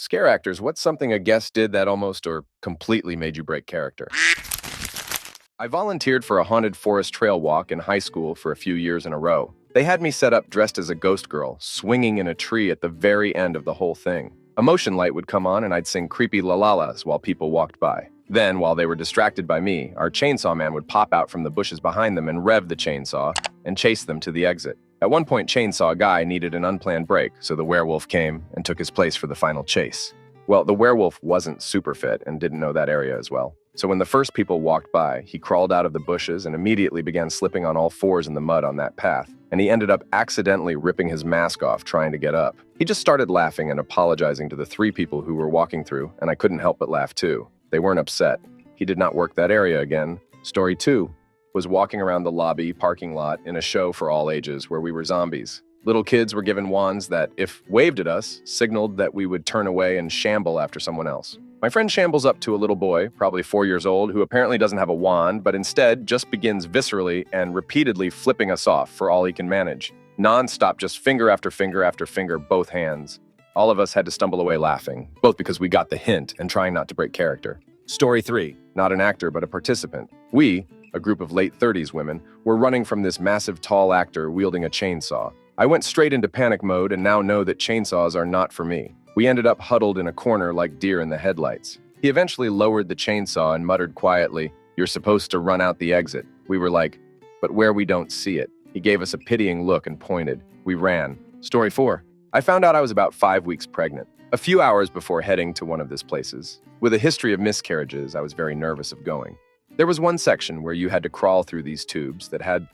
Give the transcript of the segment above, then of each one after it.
Scare actors, what's something a guest did that almost or completely made you break character? I volunteered for a haunted forest trail walk in high school for a few years in a row. They had me set up dressed as a ghost girl, swinging in a tree at the very end of the whole thing. A motion light would come on and I'd sing creepy la-la-las while people walked by. Then, while they were distracted by me, our chainsaw man would pop out from the bushes behind them and rev the chainsaw and chase them to the exit. At one point, Chainsaw Guy needed an unplanned break, so the werewolf came and took his place for the final chase. Well, the werewolf wasn't super fit and didn't know that area as well. So when the first people walked by, he crawled out of the bushes and immediately began slipping on all fours in the mud on that path, and he ended up accidentally ripping his mask off trying to get up. He just started laughing and apologizing to the three people who were walking through, and I couldn't help but laugh too. They weren't upset. He did not work that area again. Story 2 was walking around the lobby parking lot in a show for all ages where we were zombies. Little kids were given wands that, if waved at us, signaled that we would turn away and shamble after someone else. My friend shambles up to a little boy, probably 4 years old, who apparently doesn't have a wand, but instead just begins viscerally and repeatedly flipping us off for all he can manage. Non-stop, just finger after finger after finger, both hands. All of us had to stumble away laughing, both because we got the hint and trying not to break character. Story 3, not an actor but a participant. We, a group of late 30s women, were running from this massive tall actor wielding a chainsaw. I went straight into panic mode and now know that chainsaws are not for me. We ended up huddled in a corner like deer in the headlights. He eventually lowered the chainsaw and muttered quietly, "You're supposed to run out the exit." We were like, "But where we don't see it." He gave us a pitying look and pointed. We ran. Story 4. I found out I was about 5 weeks pregnant. A few hours before heading to one of these places. With a history of miscarriages, I was very nervous of going. There was one section where you had to crawl through these tubes that had,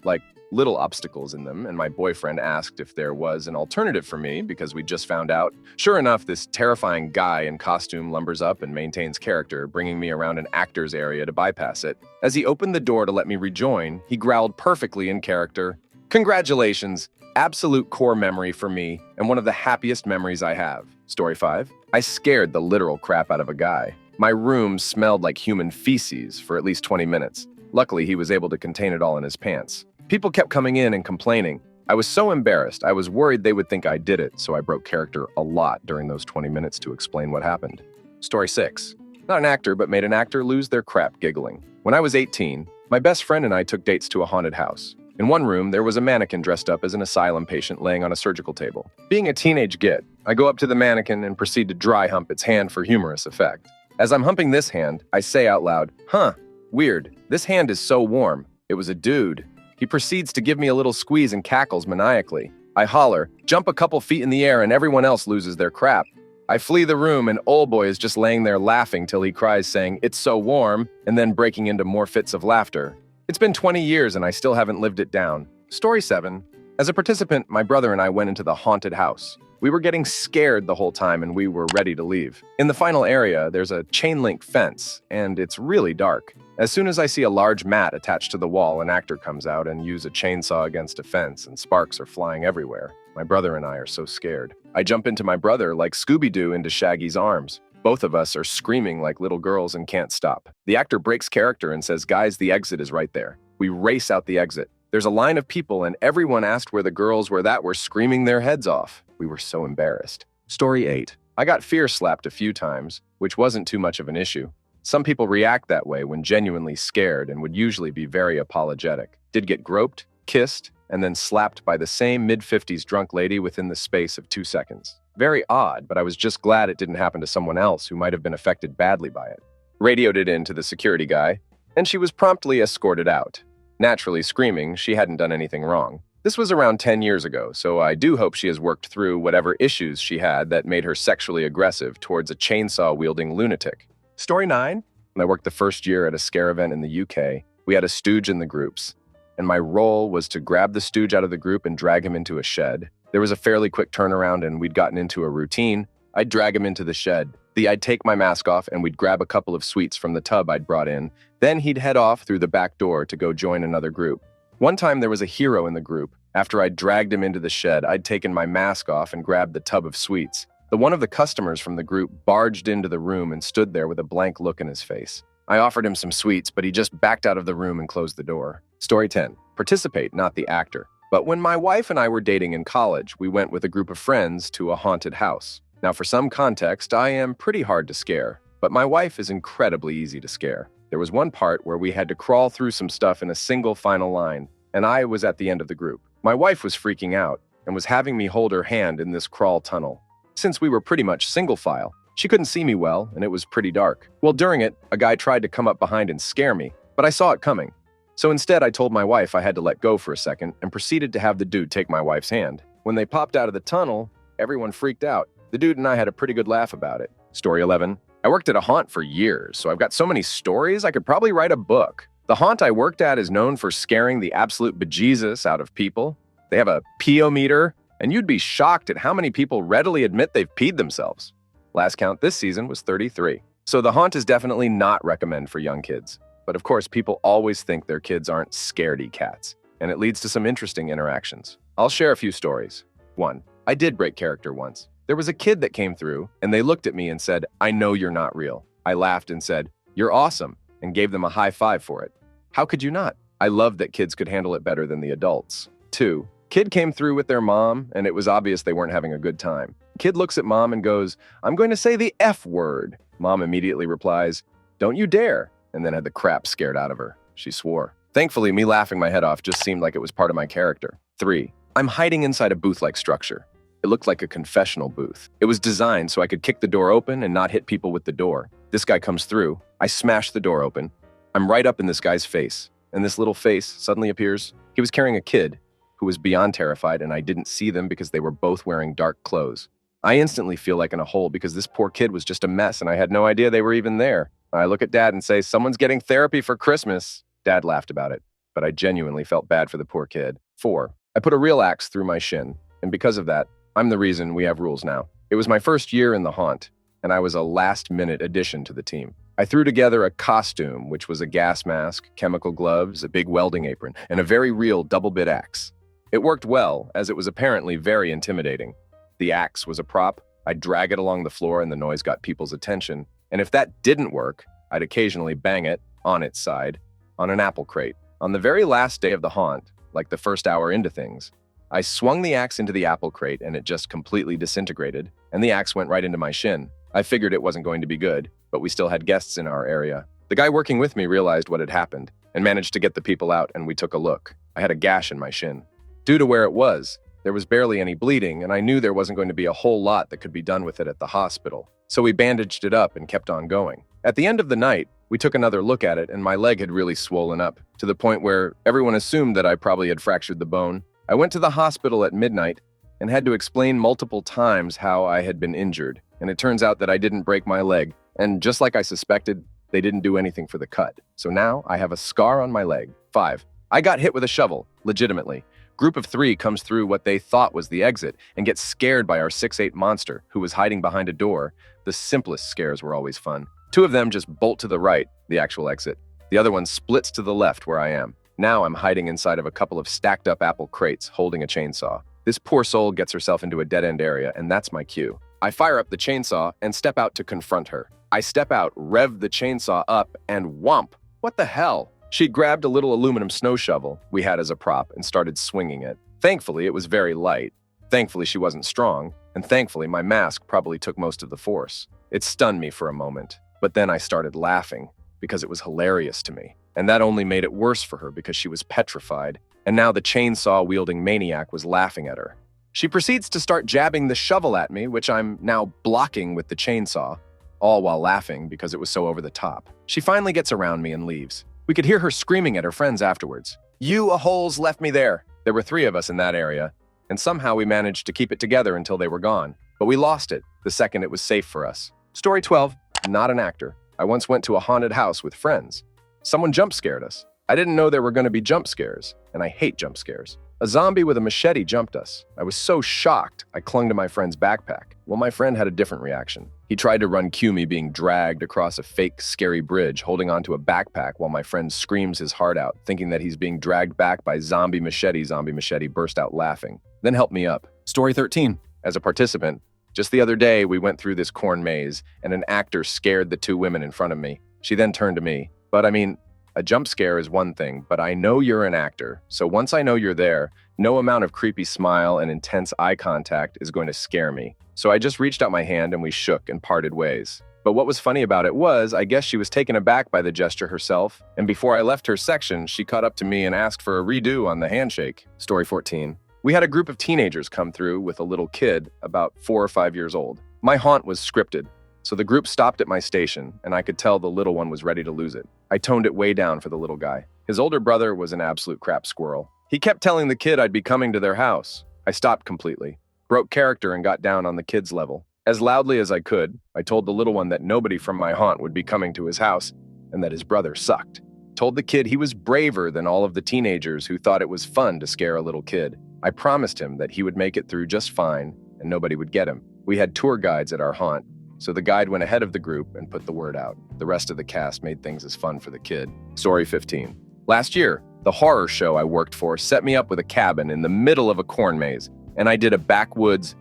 little obstacles in them, and my boyfriend asked if there was an alternative for me because we just found out. Sure enough, this terrifying guy in costume lumbers up and maintains character, bringing me around an actor's area to bypass it. As he opened the door to let me rejoin, he growled perfectly in character, "Congratulations! Absolute core memory for me, and one of the happiest memories I have." Story 5. I scared the literal crap out of a guy. My room smelled like human feces for at least 20 minutes. Luckily, he was able to contain it all in his pants. People kept coming in and complaining. I was so embarrassed, I was worried they would think I did it, so I broke character a lot during those 20 minutes to explain what happened. Story 6. Not an actor, but made an actor lose their crap giggling. When I was 18, my best friend and I took dates to a haunted house. In one room, there was a mannequin dressed up as an asylum patient laying on a surgical table. Being a teenage git, I go up to the mannequin and proceed to dry hump its hand for humorous effect. As I'm humping this hand, I say out loud, "Huh, weird, this hand is so warm." It was a dude. He proceeds to give me a little squeeze and cackles maniacally. I holler, jump a couple feet in the air, and everyone else loses their crap. I flee the room, and old boy is just laying there laughing till he cries saying, "It's so warm," and then breaking into more fits of laughter. It's been 20 years and I still haven't lived it down. Story 7. As a participant, my brother and I went into the haunted house. We were getting scared the whole time and we were ready to leave. In the final area, there's a chain link fence, and it's really dark. As soon as I see a large mat attached to the wall, an actor comes out and uses a chainsaw against a fence, and sparks are flying everywhere. My brother and I are so scared. I jump into my brother like Scooby-Doo into Shaggy's arms. Both of us are screaming like little girls and can't stop. The actor breaks character and says, "Guys, the exit is right there." We race out the exit. There's a line of people and everyone asked where the girls were screaming their heads off. We were so embarrassed. Story 8. I got fear slapped a few times, which wasn't too much of an issue. Some people react that way when genuinely scared and would usually be very apologetic. Did get groped, kissed, and then slapped by the same mid-50s drunk lady within the space of 2 seconds. Very odd, but I was just glad it didn't happen to someone else who might have been affected badly by it. Radioed it in to the security guy, and she was promptly escorted out. Naturally screaming, she hadn't done anything wrong. This was around 10 years ago, so I do hope she has worked through whatever issues she had that made her sexually aggressive towards a chainsaw-wielding lunatic. Story 9. When I worked the first year at a scare event in the UK, we had a stooge in the groups, and my role was to grab the stooge out of the group and drag him into a shed. There was a fairly quick turnaround and we'd gotten into a routine. I'd drag him into the shed. I'd take my mask off and we'd grab a couple of sweets from the tub I'd brought in. Then he'd head off through the back door to go join another group. One time there was a hero in the group. After I'd dragged him into the shed, I'd taken my mask off and grabbed the tub of sweets. One of the customers from the group barged into the room and stood there with a blank look in his face. I offered him some sweets, but he just backed out of the room and closed the door. Story 10. Participate, not the actor. But when my wife and I were dating in college, we went with a group of friends to a haunted house. Now, for some context, I am pretty hard to scare, but my wife is incredibly easy to scare. There was one part where we had to crawl through some stuff in a single final line, and I was at the end of the group. My wife was freaking out and was having me hold her hand in this crawl tunnel. Since we were pretty much single file, she couldn't see me well, and it was pretty dark. Well, during it, a guy tried to come up behind and scare me, but I saw it coming. So instead, I told my wife I had to let go for a second and proceeded to have the dude take my wife's hand. When they popped out of the tunnel, everyone freaked out. The dude and I had a pretty good laugh about it. Story 11. I worked at a haunt for years, so I've got so many stories I could probably write a book. The haunt I worked at is known for scaring the absolute bejesus out of people. They have a pee-o-meter, and you'd be shocked at how many people readily admit they've peed themselves. Last count this season was 33. So the haunt is definitely not recommended for young kids. But of course, people always think their kids aren't scaredy cats, and it leads to some interesting interactions. I'll share a few stories. 1. I did break character once. There was a kid that came through, and they looked at me and said, "I know you're not real." I laughed and said, "You're awesome," and gave them a high five for it. How could you not? I loved that kids could handle it better than the adults. 2. Kid came through with their mom, and it was obvious they weren't having a good time. Kid looks at mom and goes, "I'm going to say the F word." Mom immediately replies, "Don't you dare," and then had the crap scared out of her. She swore. Thankfully, me laughing my head off just seemed like it was part of my character. 3. I'm hiding inside a booth-like structure. It looked like a confessional booth. It was designed so I could kick the door open and not hit people with the door. This guy comes through. I smash the door open. I'm right up in this guy's face, and this little face suddenly appears. He was carrying a kid who was beyond terrified, and I didn't see them because they were both wearing dark clothes. I instantly feel like in a hole because this poor kid was just a mess, and I had no idea they were even there. I look at Dad and say, "Someone's getting therapy for Christmas." Dad laughed about it, but I genuinely felt bad for the poor kid. 4. I put a real axe through my shin, and because of that, I'm the reason we have rules now. It was my first year in the haunt, and I was a last-minute addition to the team. I threw together a costume, which was a gas mask, chemical gloves, a big welding apron, and a very real double-bit axe. It worked well, as it was apparently very intimidating. The axe was a prop. I'd drag it along the floor, and the noise got people's attention. And if that didn't work, I'd occasionally bang it, on its side, on an apple crate. On the very last day of the haunt, like the first hour into things, I swung the axe into the apple crate and it just completely disintegrated, and the axe went right into my shin. I figured it wasn't going to be good, but we still had guests in our area. The guy working with me realized what had happened and managed to get the people out, and we took a look. I had a gash in my shin. Due to where it was, there was barely any bleeding, and I knew there wasn't going to be a whole lot that could be done with it at the hospital. So we bandaged it up and kept on going. At the end of the night, we took another look at it, and my leg had really swollen up, to the point where everyone assumed that I probably had fractured the bone. I went to the hospital at midnight and had to explain multiple times how I had been injured, and it turns out that I didn't break my leg, and just like I suspected, they didn't do anything for the cut. So now I have a scar on my leg. 5. I got hit with a shovel, legitimately. Group of 3 comes through what they thought was the exit and gets scared by our 6'8" monster who was hiding behind a door. The simplest scares were always fun. 2 of them just bolt to the right, the actual exit. The other one splits to the left where I am. Now I'm hiding inside of a couple of stacked up apple crates holding a chainsaw. This poor soul gets herself into a dead-end area, and that's my cue. I fire up the chainsaw and step out to confront her. I step out, rev the chainsaw up, and whomp! What the hell? She grabbed a little aluminum snow shovel we had as a prop and started swinging it. Thankfully, it was very light. Thankfully, she wasn't strong. And thankfully, my mask probably took most of the force. It stunned me for a moment, but then I started laughing because it was hilarious to me. And that only made it worse for her because she was petrified, and now the chainsaw-wielding maniac was laughing at her. She proceeds to start jabbing the shovel at me, which I'm now blocking with the chainsaw, all while laughing because it was so over the top. She finally gets around me and leaves. We could hear her screaming at her friends afterwards. "You a-holes left me there." There were 3 of us in that area, and somehow we managed to keep it together until they were gone. But we lost it the second it was safe for us. Story 12, not an actor. I once went to a haunted house with friends. Someone jump scared us. I didn't know there were going to be jump scares, and I hate jump scares. A zombie with a machete jumped us. I was so shocked, I clung to my friend's backpack. Well, my friend had a different reaction. He tried to run cue me being dragged across a fake, scary bridge, holding onto a backpack while my friend screams his heart out, thinking that he's being dragged back by zombie machete. Zombie machete burst out laughing, then helped me up. Story 13. As a participant, just the other day, we went through this corn maze, and an actor scared the 2 women in front of me. She then turned to me. But I mean, A jump scare is one thing, but I know you're an actor, so once I know you're there, no amount of creepy smile and intense eye contact is going to scare me. So I just reached out my hand and we shook and parted ways. But what was funny about it was, I guess she was taken aback by the gesture herself, and before I left her section, she caught up to me and asked for a redo on the handshake. Story 14. We had a group of teenagers come through with a little kid, about 4 or 5 years old. My haunt was scripted, so the group stopped at my station, and I could tell the little one was ready to lose it. I toned it way down for the little guy. His older brother was an absolute crap squirrel. He kept telling the kid I'd be coming to their house. I stopped completely, broke character and got down on the kid's level. As loudly as I could, I told the little one that nobody from my haunt would be coming to his house, and that his brother sucked. Told the kid he was braver than all of the teenagers who thought it was fun to scare a little kid. I promised him that he would make it through just fine, and nobody would get him. We had tour guides at our haunt, so the guide went ahead of the group and put the word out. The rest of the cast made things as fun for the kid. Story 15. Last year, the horror show I worked for set me up with a cabin in the middle of a corn maze, and I did a backwoods,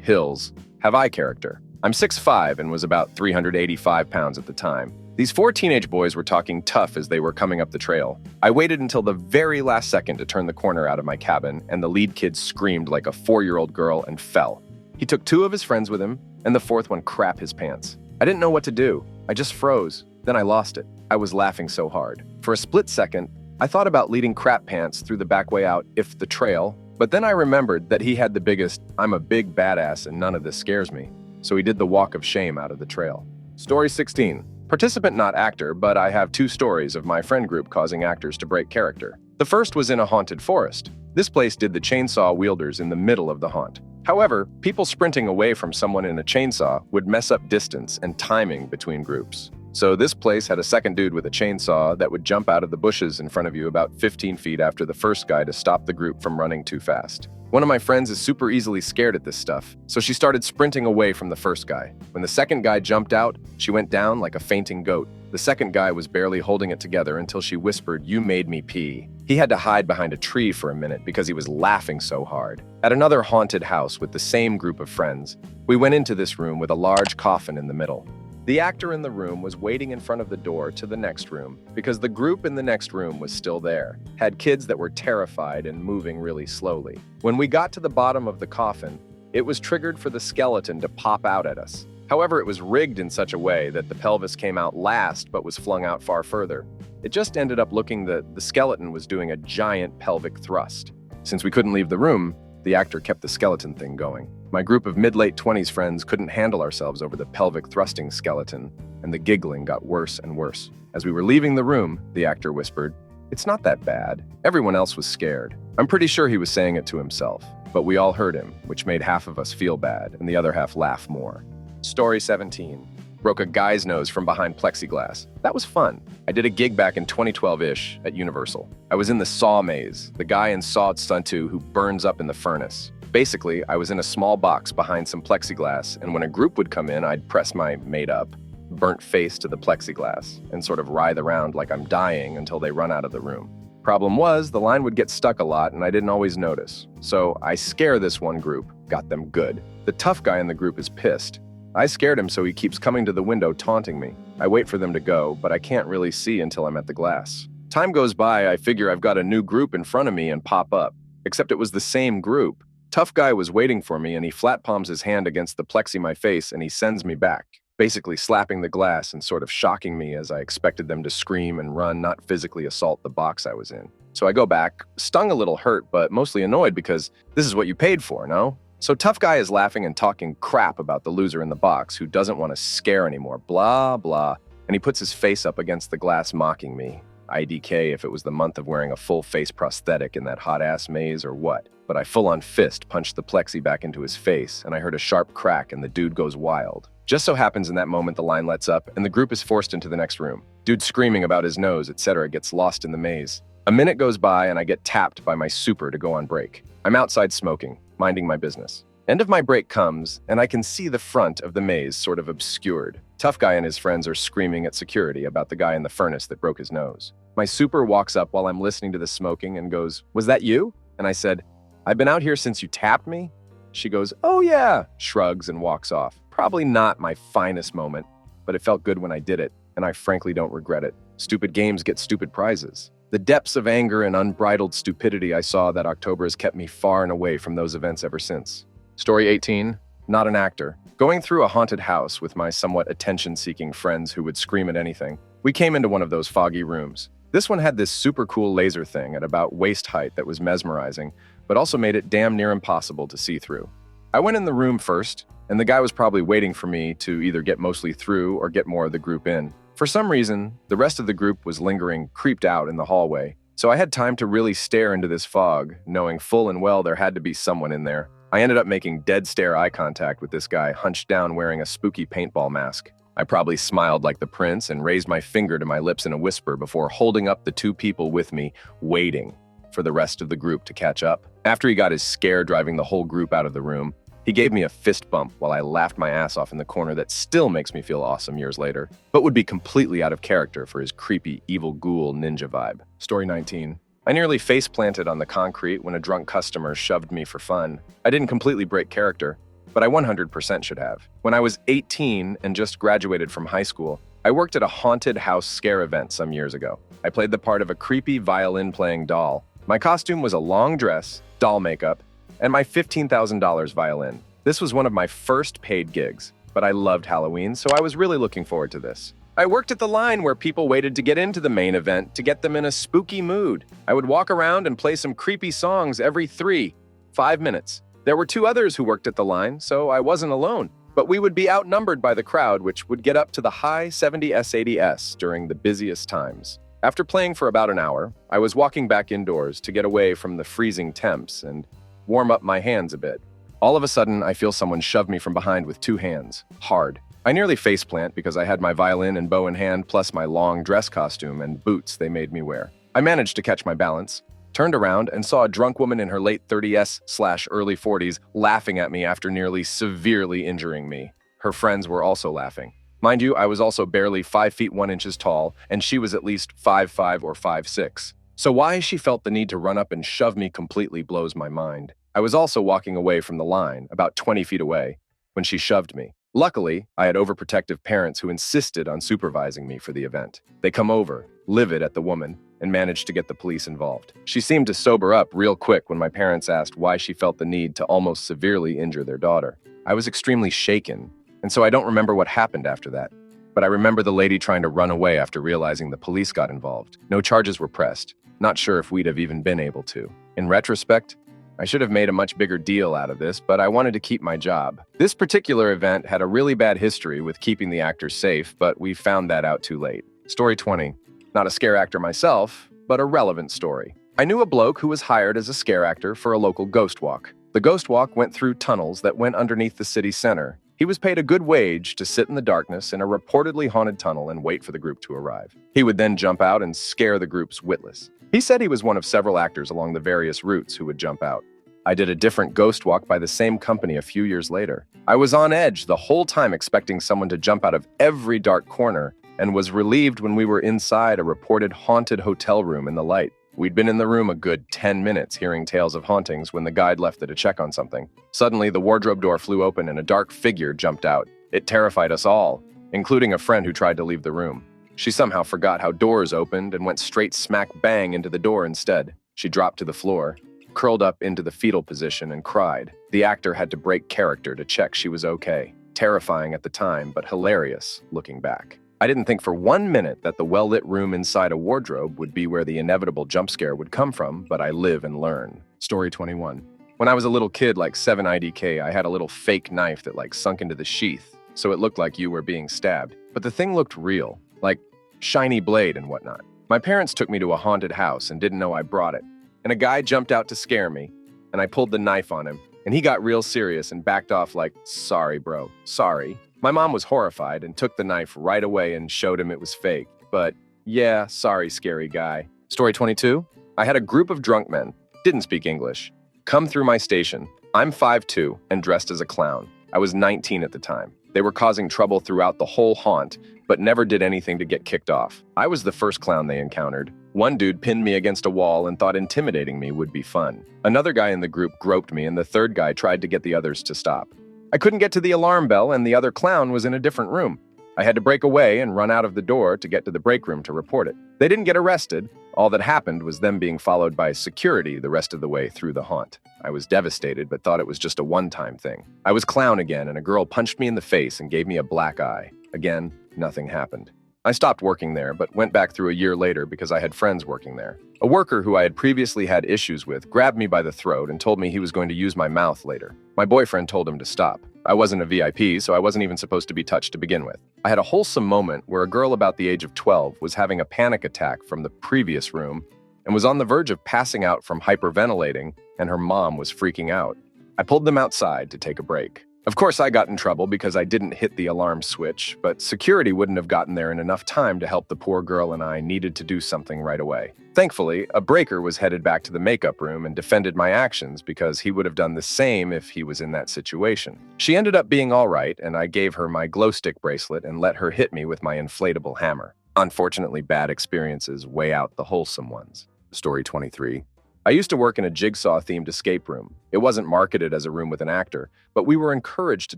hills, have-I character. I'm 6'5" and was about 385 pounds at the time. These 4 teenage boys were talking tough as they were coming up the trail. I waited until the very last second to turn the corner out of my cabin, and the lead kid screamed like a 4-year-old girl and fell. He took 2 of his friends with him, and the 4th one crapped his pants. I didn't know what to do. I just froze. Then I lost it. I was laughing so hard. For a split second, I thought about leading crap pants through the back way out if the trail, but then I remembered that he had the biggest, I'm a big badass and none of this scares me. So he did the walk of shame out of the trail. Story 16. Participant not actor, but I have 2 stories of my friend group causing actors to break character. The first was in a haunted forest. This place did the chainsaw wielders in the middle of the haunt. However, people sprinting away from someone in a chainsaw would mess up distance and timing between groups. So this place had a second dude with a chainsaw that would jump out of the bushes in front of you about 15 feet after the first guy to stop the group from running too fast. One of my friends is super easily scared at this stuff, so she started sprinting away from the first guy. When the second guy jumped out, she went down like a fainting goat. The second guy was barely holding it together until she whispered, "You made me pee." He had to hide behind a tree for a minute because he was laughing so hard. At another haunted house with the same group of friends, we went into this room with a large coffin in the middle. The actor in the room was waiting in front of the door to the next room because the group in the next room was still there, had kids that were terrified and moving really slowly. When we got to the bottom of the coffin, it was triggered for the skeleton to pop out at us. However, it was rigged in such a way that the pelvis came out last but was flung out far further. It just ended up looking that the skeleton was doing a giant pelvic thrust. Since we couldn't leave the room, the actor kept the skeleton thing going. My group of mid-late 20s friends couldn't handle ourselves over the pelvic thrusting skeleton, and the giggling got worse and worse. As we were leaving the room, the actor whispered, "It's not that bad." Everyone else was scared. I'm pretty sure he was saying it to himself, but we all heard him, which made half of us feel bad and the other half laugh more. Story 17. Broke a guy's nose from behind plexiglass. That was fun. I did a gig back in 2012-ish at Universal. I was in the Saw maze, the guy in Saw Stunt 2 who burns up in the furnace. Basically, I was in a small box behind some plexiglass, and when a group would come in, I'd press my made-up, burnt face to the plexiglass and sort of writhe around like I'm dying until they run out of the room. Problem was, the line would get stuck a lot and I didn't always notice. So I scare this one group, got them good. The tough guy in the group is pissed. I scared him, so he keeps coming to the window taunting me. I wait for them to go, but I can't really see until I'm at the glass. Time goes by, I figure I've got a new group in front of me and pop up. Except it was the same group. Tough guy was waiting for me and he flat palms his hand against the plexi my face and he sends me back, basically slapping the glass and sort of shocking me as I expected them to scream and run, not physically assault the box I was in. So I go back, stung a little hurt, but mostly annoyed because this is what you paid for, no? So tough guy is laughing and talking crap about the loser in the box who doesn't want to scare anymore, blah, blah, and he puts his face up against the glass mocking me. IDK if it was the month of wearing a full face prosthetic in that hot-ass maze or what. But I full-on fist punched the plexi back into his face, and I heard a sharp crack and the dude goes wild. Just so happens in that moment the line lets up, and the group is forced into the next room. Dude screaming about his nose, etc. gets lost in the maze. A minute goes by and I get tapped by my super to go on break. I'm outside smoking, minding my business. End of my break comes, and I can see the front of the maze sort of obscured. Tough guy and his friends are screaming at security about the guy in the furnace that broke his nose. My super walks up while I'm listening to the smoking and goes, "Was that you?" And I said, "I've been out here since you tapped me." She goes, "Oh yeah," shrugs and walks off. Probably not my finest moment, but it felt good when I did it. and I frankly don't regret it. Stupid games get stupid prizes. The depths of anger and unbridled stupidity I saw that October has kept me far and away from those events ever since. Story 18. Not an actor. Going through a haunted house with my somewhat attention-seeking friends who would scream at anything, we came into one of those foggy rooms. This one had this super cool laser thing at about waist height that was mesmerizing, but also made it damn near impossible to see through. I went in the room first, and the guy was probably waiting for me to either get mostly through or get more of the group in. For some reason, the rest of the group was lingering creeped out in the hallway, so I had time to really stare into this fog, knowing full and well there had to be someone in there. I ended up making dead stare eye contact with this guy hunched down wearing a spooky paintball mask. I probably smiled like the prince and raised my finger to my lips in a whisper before holding up the two people with me, waiting for the rest of the group to catch up. After he got his scare driving the whole group out of the room, he gave me a fist bump while I laughed my ass off in the corner that still makes me feel awesome years later, but would be completely out of character for his creepy, evil ghoul ninja vibe. Story 19. I nearly face-planted on the concrete when a drunk customer shoved me for fun. I didn't completely break character, but I 100% should have. When I was 18 and just graduated from high school, I worked at a haunted house scare event some years ago. I played the part of a creepy violin-playing doll. My costume was a long dress, doll makeup, and my $15,000 violin. This was one of my first paid gigs, but I loved Halloween, so I was really looking forward to this. I worked at the line where people waited to get into the main event to get them in a spooky mood. I would walk around and play some creepy songs every 5 minutes. There were two others who worked at the line, so I wasn't alone. But we would be outnumbered by the crowd, which would get up to the high 70 S80s during the busiest times. After playing for about an hour, I was walking back indoors to get away from the freezing temps and warm up my hands a bit. All of a sudden, I feel someone shove me from behind with two hands, hard. I nearly faceplant because I had my violin and bow in hand plus my long dress costume and boots they made me wear. I managed to catch my balance, turned around, and saw a drunk woman in her late 30s/early 40s laughing at me after nearly severely injuring me. Her friends were also laughing. Mind you, I was also barely 5 feet 1 inches tall, and she was at least 5'5" or 5'6". So why she felt the need to run up and shove me completely blows my mind. I was also walking away from the line, about 20 feet away, when she shoved me. Luckily, I had overprotective parents who insisted on supervising me for the event. They come over, livid at the woman, and managed to get the police involved. She seemed to sober up real quick when my parents asked why she felt the need to almost severely injure their daughter. I was extremely shaken, and so I don't remember what happened after that. But I remember the lady trying to run away after realizing the police got involved. No charges were pressed. Not sure if we'd have even been able to. In retrospect, I should have made a much bigger deal out of this, but I wanted to keep my job. This particular event had a really bad history with keeping the actors safe, but we found that out too late. Story 20. Not a scare actor myself, but a relevant story. I knew a bloke who was hired as a scare actor for a local ghost walk. The ghost walk went through tunnels that went underneath the city center. He was paid a good wage to sit in the darkness in a reportedly haunted tunnel and wait for the group to arrive. He would then jump out and scare the groups witless. He said he was one of several actors along the various routes who would jump out. I did a different ghost walk by the same company a few years later. I was on edge the whole time expecting someone to jump out of every dark corner and was relieved when we were inside a reported haunted hotel room in the light. We'd been in the room a good 10 minutes hearing tales of hauntings when the guide left it to check on something. Suddenly, the wardrobe door flew open and a dark figure jumped out. It terrified us all, including a friend who tried to leave the room. She somehow forgot how doors opened and went straight smack bang into the door instead. She dropped to the floor, curled up into the fetal position, and cried. The actor had to break character to check she was okay. Terrifying at the time, but hilarious looking back. I didn't think for 1 minute that the well-lit room inside a wardrobe would be where the inevitable jump scare would come from, but I live and learn. Story 21. When I was a little kid, like 7 IDK, I had a little fake knife that sunk into the sheath, so it looked like you were being stabbed. But the thing looked real, like shiny blade and whatnot. My parents took me to a haunted house and didn't know I brought it. And a guy jumped out to scare me, and I pulled the knife on him, and he got real serious and backed off like, "Sorry, bro, sorry." My mom was horrified and took the knife right away and showed him it was fake. But yeah, sorry, scary guy. Story 22. I had a group of drunk men, didn't speak English, come through my station. I'm 5'2" and dressed as a clown. I was 19 at the time. They were causing trouble throughout the whole haunt, but never did anything to get kicked off. I was the first clown they encountered. One dude pinned me against a wall and thought intimidating me would be fun. Another guy in the group groped me, and the third guy tried to get the others to stop. I couldn't get to the alarm bell, and the other clown was in a different room. I had to break away and run out of the door to get to the break room to report it. They didn't get arrested. All that happened was them being followed by security the rest of the way through the haunt. I was devastated, but thought it was just a one-time thing. I was clown again, and a girl punched me in the face and gave me a black eye. Again, nothing happened. I stopped working there, but went back through a year later because I had friends working there. A worker who I had previously had issues with grabbed me by the throat and told me he was going to use my mouth later. My boyfriend told him to stop. I wasn't a VIP, so I wasn't even supposed to be touched to begin with. I had a wholesome moment where a girl about the age of 12 was having a panic attack from the previous room and was on the verge of passing out from hyperventilating, and her mom was freaking out. I pulled them outside to take a break. Of course, I got in trouble because I didn't hit the alarm switch, but security wouldn't have gotten there in enough time to help the poor girl, and I needed to do something right away. Thankfully, a breaker was headed back to the makeup room and defended my actions because he would have done the same if he was in that situation. She ended up being all right, and I gave her my glow stick bracelet and let her hit me with my inflatable hammer. Unfortunately, bad experiences weigh out the wholesome ones. Story 23. I used to work in a jigsaw-themed escape room. It wasn't marketed as a room with an actor, but we were encouraged to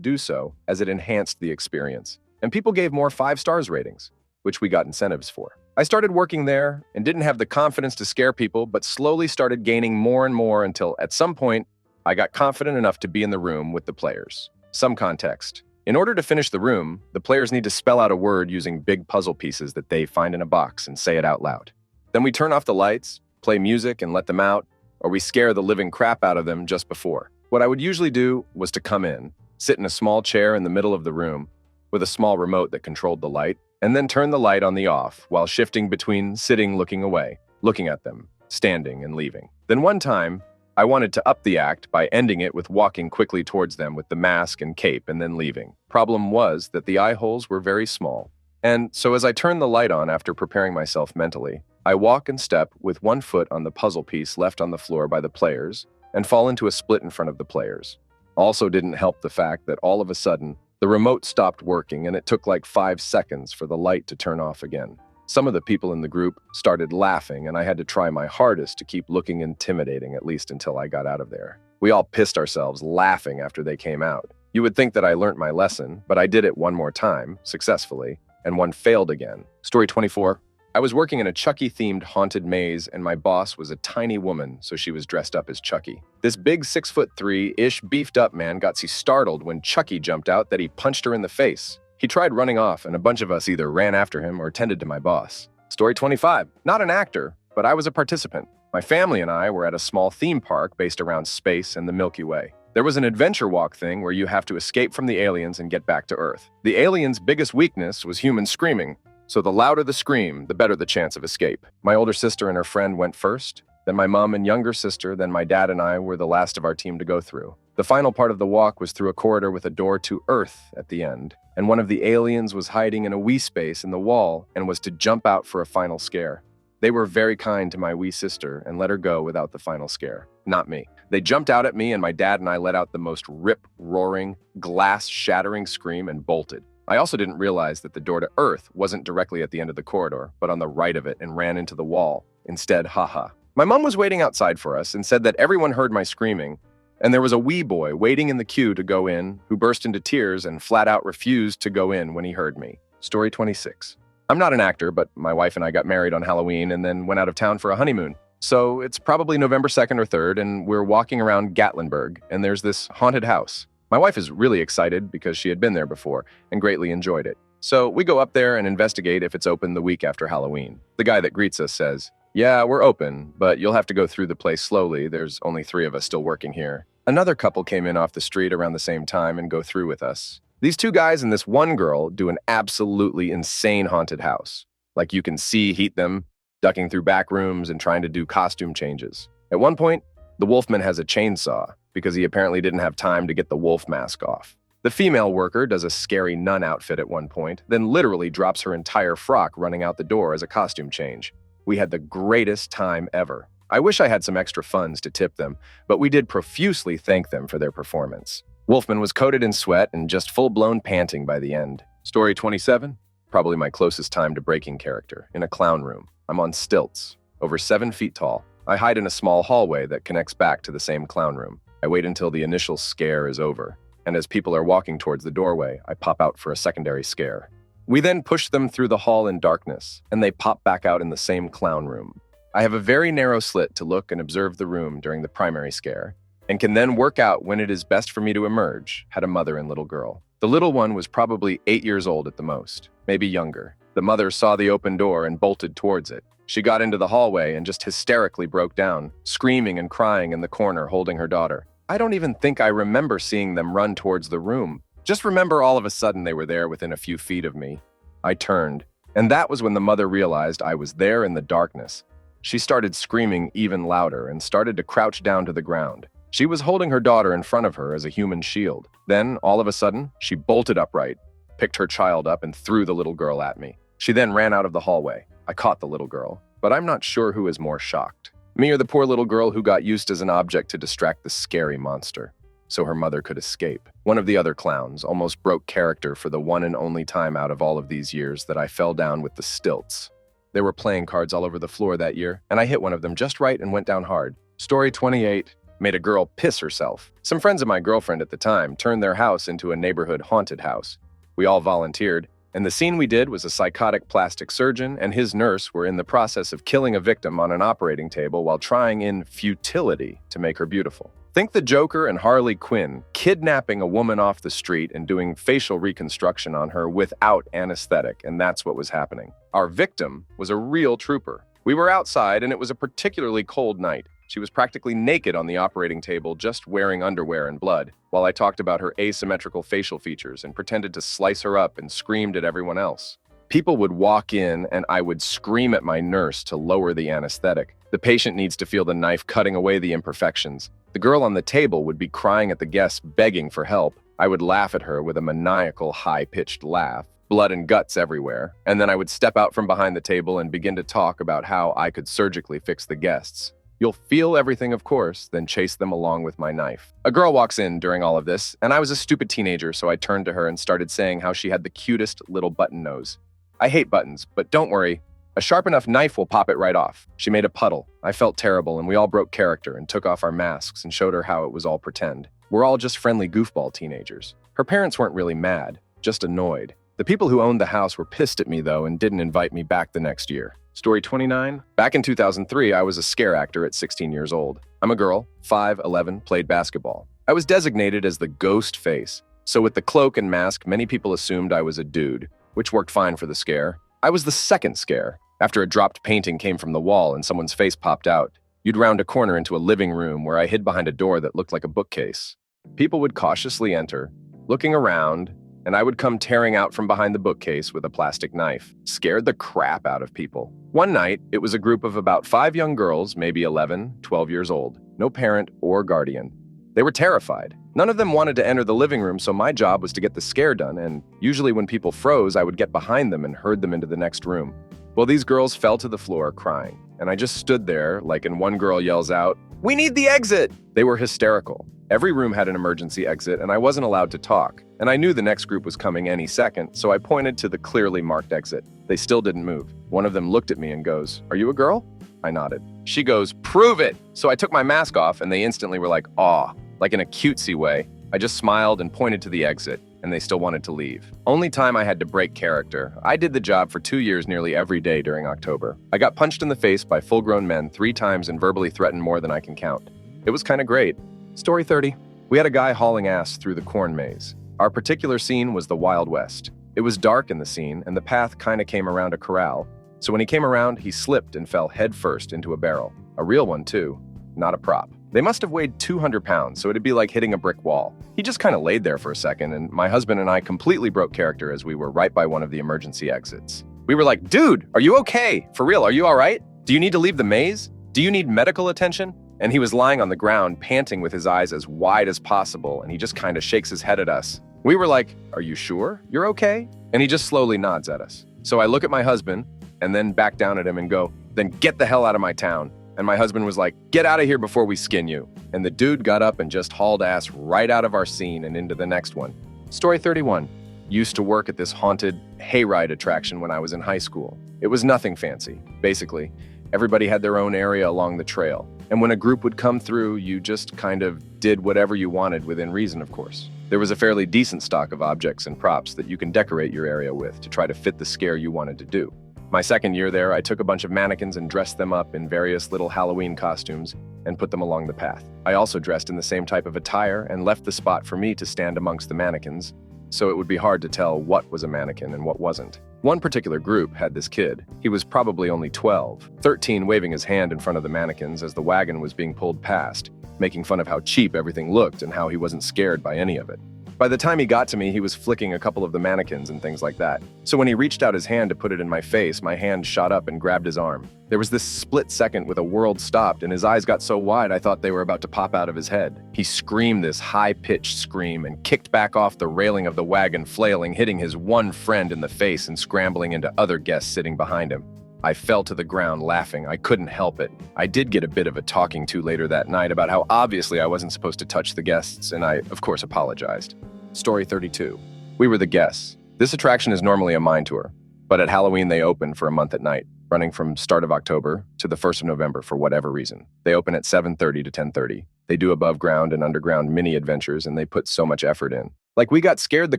do so as it enhanced the experience. And people gave more 5 stars ratings, which we got incentives for. I started working there and didn't have the confidence to scare people, but slowly started gaining more and more until at some point, I got confident enough to be in the room with the players. Some context. In order to finish the room, the players need to spell out a word using big puzzle pieces that they find in a box and say it out loud. Then we turn off the lights, play music and let them out, or we scare the living crap out of them just before. What I would usually do was to come in, sit in a small chair in the middle of the room with a small remote that controlled the light, and then turn the light on the off while shifting between sitting looking away, looking at them, standing and leaving. Then one time, I wanted to up the act by ending it with walking quickly towards them with the mask and cape and then leaving. Problem was that the eye holes were very small. And so as I turned the light on after preparing myself mentally, I walk and step with one foot on the puzzle piece left on the floor by the players and fall into a split in front of the players. Also didn't help the fact that all of a sudden, the remote stopped working and it took like 5 seconds for the light to turn off again. Some of the people in the group started laughing and I had to try my hardest to keep looking intimidating, at least until I got out of there. We all pissed ourselves laughing after they came out. You would think that I learned my lesson, but I did it one more time, successfully, and one failed again. Story 24. I was working in a Chucky-themed haunted maze, and my boss was a tiny woman, so she was dressed up as Chucky. This big 6'3"-ish beefed-up man got so startled when Chucky jumped out that he punched her in the face. He tried running off, and a bunch of us either ran after him or tended to my boss. Story 25. Not an actor, but I was a participant. My family and I were at a small theme park based around space and the Milky Way. There was an adventure walk thing where you have to escape from the aliens and get back to Earth. The aliens' biggest weakness was human screaming. So the louder the scream, the better the chance of escape. My older sister and her friend went first, then my mom and younger sister, then my dad and I were the last of our team to go through. The final part of the walk was through a corridor with a door to Earth at the end, and one of the aliens was hiding in a wee space in the wall and was to jump out for a final scare. They were very kind to my wee sister and let her go without the final scare. Not me. They jumped out at me and my dad and I let out the most rip-roaring, glass-shattering scream and bolted. I also didn't realize that the door to Earth wasn't directly at the end of the corridor, but on the right of it, and ran into the wall. Instead, haha. My mom was waiting outside for us and said that everyone heard my screaming, and there was a wee boy waiting in the queue to go in who burst into tears and flat out refused to go in when he heard me. Story 26. I'm not an actor, but my wife and I got married on Halloween and then went out of town for a honeymoon. So it's probably November 2nd or 3rd, and we're walking around Gatlinburg, and there's this haunted house. My wife is really excited because she had been there before and greatly enjoyed it. So we go up there and investigate if it's open the week after Halloween. The guy that greets us says, "Yeah, we're open, but you'll have to go through the place slowly. There's only 3 of us still working here." Another couple came in off the street around the same time and go through with us. These 2 guys and this one girl do an absolutely insane haunted house. Like you can heat them, ducking through back rooms and trying to do costume changes. At one point, the Wolfman has a chainsaw because he apparently didn't have time to get the wolf mask off. The female worker does a scary nun outfit at one point, then literally drops her entire frock running out the door as a costume change. We had the greatest time ever. I wish I had some extra funds to tip them, but we did profusely thank them for their performance. Wolfman was coated in sweat and just full-blown panting by the end. Story 27? Probably my closest time to breaking character, in a clown room. I'm on stilts, over 7 feet tall. I hide in a small hallway that connects back to the same clown room. I wait until the initial scare is over, and as people are walking towards the doorway, I pop out for a secondary scare. We then pushed them through the hall in darkness, and they popped back out in the same clown room. I have a very narrow slit to look and observe the room during the primary scare, and can then work out when it is best for me to emerge, had a mother and little girl. The little one was probably 8 years old at the most, maybe younger. The mother saw the open door and bolted towards it. She got into the hallway and just hysterically broke down, screaming and crying in the corner holding her daughter. I don't even think I remember seeing them run towards the room. Just remember all of a sudden they were there within a few feet of me. I turned, and that was when the mother realized I was there in the darkness. She started screaming even louder and started to crouch down to the ground. She was holding her daughter in front of her as a human shield. Then, all of a sudden, she bolted upright, picked her child up, and threw the little girl at me. She then ran out of the hallway. I caught the little girl, but I'm not sure who is more shocked. Me or the poor little girl who got used as an object to distract the scary monster, so her mother could escape. One of the other clowns almost broke character for the one and only time out of all of these years that I fell down with the stilts. There were playing cards all over the floor that year, and I hit one of them just right and went down hard. Story 28. Made a girl piss herself. Some friends of my girlfriend at the time turned their house into a neighborhood haunted house. We all volunteered, and the scene we did was a psychotic plastic surgeon and his nurse were in the process of killing a victim on an operating table while trying in futility to make her beautiful. Think the Joker and Harley Quinn kidnapping a woman off the street and doing facial reconstruction on her without anesthetic, and that's what was happening. Our victim was a real trooper. We were outside, and it was a particularly cold night. She was practically naked on the operating table, just wearing underwear and blood, while I talked about her asymmetrical facial features and pretended to slice her up and screamed at everyone else. People would walk in, and I would scream at my nurse to lower the anesthetic. The patient needs to feel the knife cutting away the imperfections. The girl on the table would be crying at the guests, begging for help. I would laugh at her with a maniacal, high-pitched laugh, blood and guts everywhere, and then I would step out from behind the table and begin to talk about how I could surgically fix the guests. You'll feel everything, of course, then chase them along with my knife. A girl walks in during all of this, and I was a stupid teenager, so I turned to her and started saying how she had the cutest little button nose. I hate buttons, but don't worry. A sharp enough knife will pop it right off. She made a puddle. I felt terrible, and we all broke character and took off our masks and showed her how it was all pretend. We're all just friendly goofball teenagers. Her parents weren't really mad, just annoyed. The people who owned the house were pissed at me, though, and didn't invite me back the next year. Story 29. Back in 2003, I was a scare actor at 16 years old. I'm a girl, 5'11", played basketball. I was designated as the ghost face, so with the cloak and mask, many people assumed I was a dude, which worked fine for the scare. I was the second scare. After a dropped painting came from the wall and someone's face popped out, you'd round a corner into a living room where I hid behind a door that looked like a bookcase. People would cautiously enter, looking around, and I would come tearing out from behind the bookcase with a plastic knife. Scared the crap out of people. One night, it was a group of about 5 young girls, maybe 11, 12 years old. No parent or guardian. They were terrified. None of them wanted to enter the living room, so my job was to get the scare done, and usually when people froze, I would get behind them and herd them into the next room. Well, these girls fell to the floor crying, and I just stood there, and one girl yells out, "We need the exit!" They were hysterical. Every room had an emergency exit, and I wasn't allowed to talk. And I knew the next group was coming any second, so I pointed to the clearly marked exit. They still didn't move. One of them looked at me and goes, "Are you a girl?" I nodded. She goes, "Prove it!" So I took my mask off, and they instantly were like, "Aw," like in a cutesy way. I just smiled and pointed to the exit, and they still wanted to leave. Only time I had to break character. I did the job for 2 years nearly every day during October. I got punched in the face by full-grown men 3 times and verbally threatened more than I can count. It was kind of great. Story 30. We had a guy hauling ass through the corn maze. Our particular scene was the Wild West. It was dark in the scene, and the path kind of came around a corral. So when he came around, he slipped and fell headfirst into a barrel. A real one, too. Not a prop. They must have weighed 200 pounds, so it'd be like hitting a brick wall. He just kind of laid there for a second, and my husband and I completely broke character as we were right by one of the emergency exits. We were like, "Dude, are you okay? For real, are you all right? Do you need to leave the maze? Do you need medical attention?" And he was lying on the ground, panting with his eyes as wide as possible, and he just kind of shakes his head at us. We were like, "Are you sure you're okay?" And he just slowly nods at us. So I look at my husband, and then back down at him and go, "Then get the hell out of my town." And my husband was like, "Get out of here before we skin you." And the dude got up and just hauled ass right out of our scene and into the next one. Story 31. Used to work at this haunted hayride attraction when I was in high school. It was nothing fancy. Basically, everybody had their own area along the trail. And when a group would come through, you just kind of did whatever you wanted within reason, of course. There was a fairly decent stock of objects and props that you can decorate your area with to try to fit the scare you wanted to do. My second year there, I took a bunch of mannequins and dressed them up in various little Halloween costumes and put them along the path. I also dressed in the same type of attire and left the spot for me to stand amongst the mannequins, so it would be hard to tell what was a mannequin and what wasn't. One particular group had this kid. He was probably only 12, 13, waving his hand in front of the mannequins as the wagon was being pulled past, making fun of how cheap everything looked and how he wasn't scared by any of it. By the time he got to me, he was flicking a couple of the mannequins and things like that. So when he reached out his hand to put it in my face, my hand shot up and grabbed his arm. There was this split second with a world stopped, and his eyes got so wide I thought they were about to pop out of his head. He screamed this high-pitched scream and kicked back off the railing of the wagon, flailing, hitting his one friend in the face and scrambling into other guests sitting behind him. I fell to the ground laughing. I couldn't help it. I did get a bit of a talking to later that night about how obviously I wasn't supposed to touch the guests, and I, of course, apologized. Story 32. We were the guests. This attraction is normally a mine tour, but at Halloween they open for a month at night, running from start of October to the 1st of November for whatever reason. They open at 7:30 to 10:30. They do above ground and underground mini adventures, and they put so much effort in. Like, we got scared the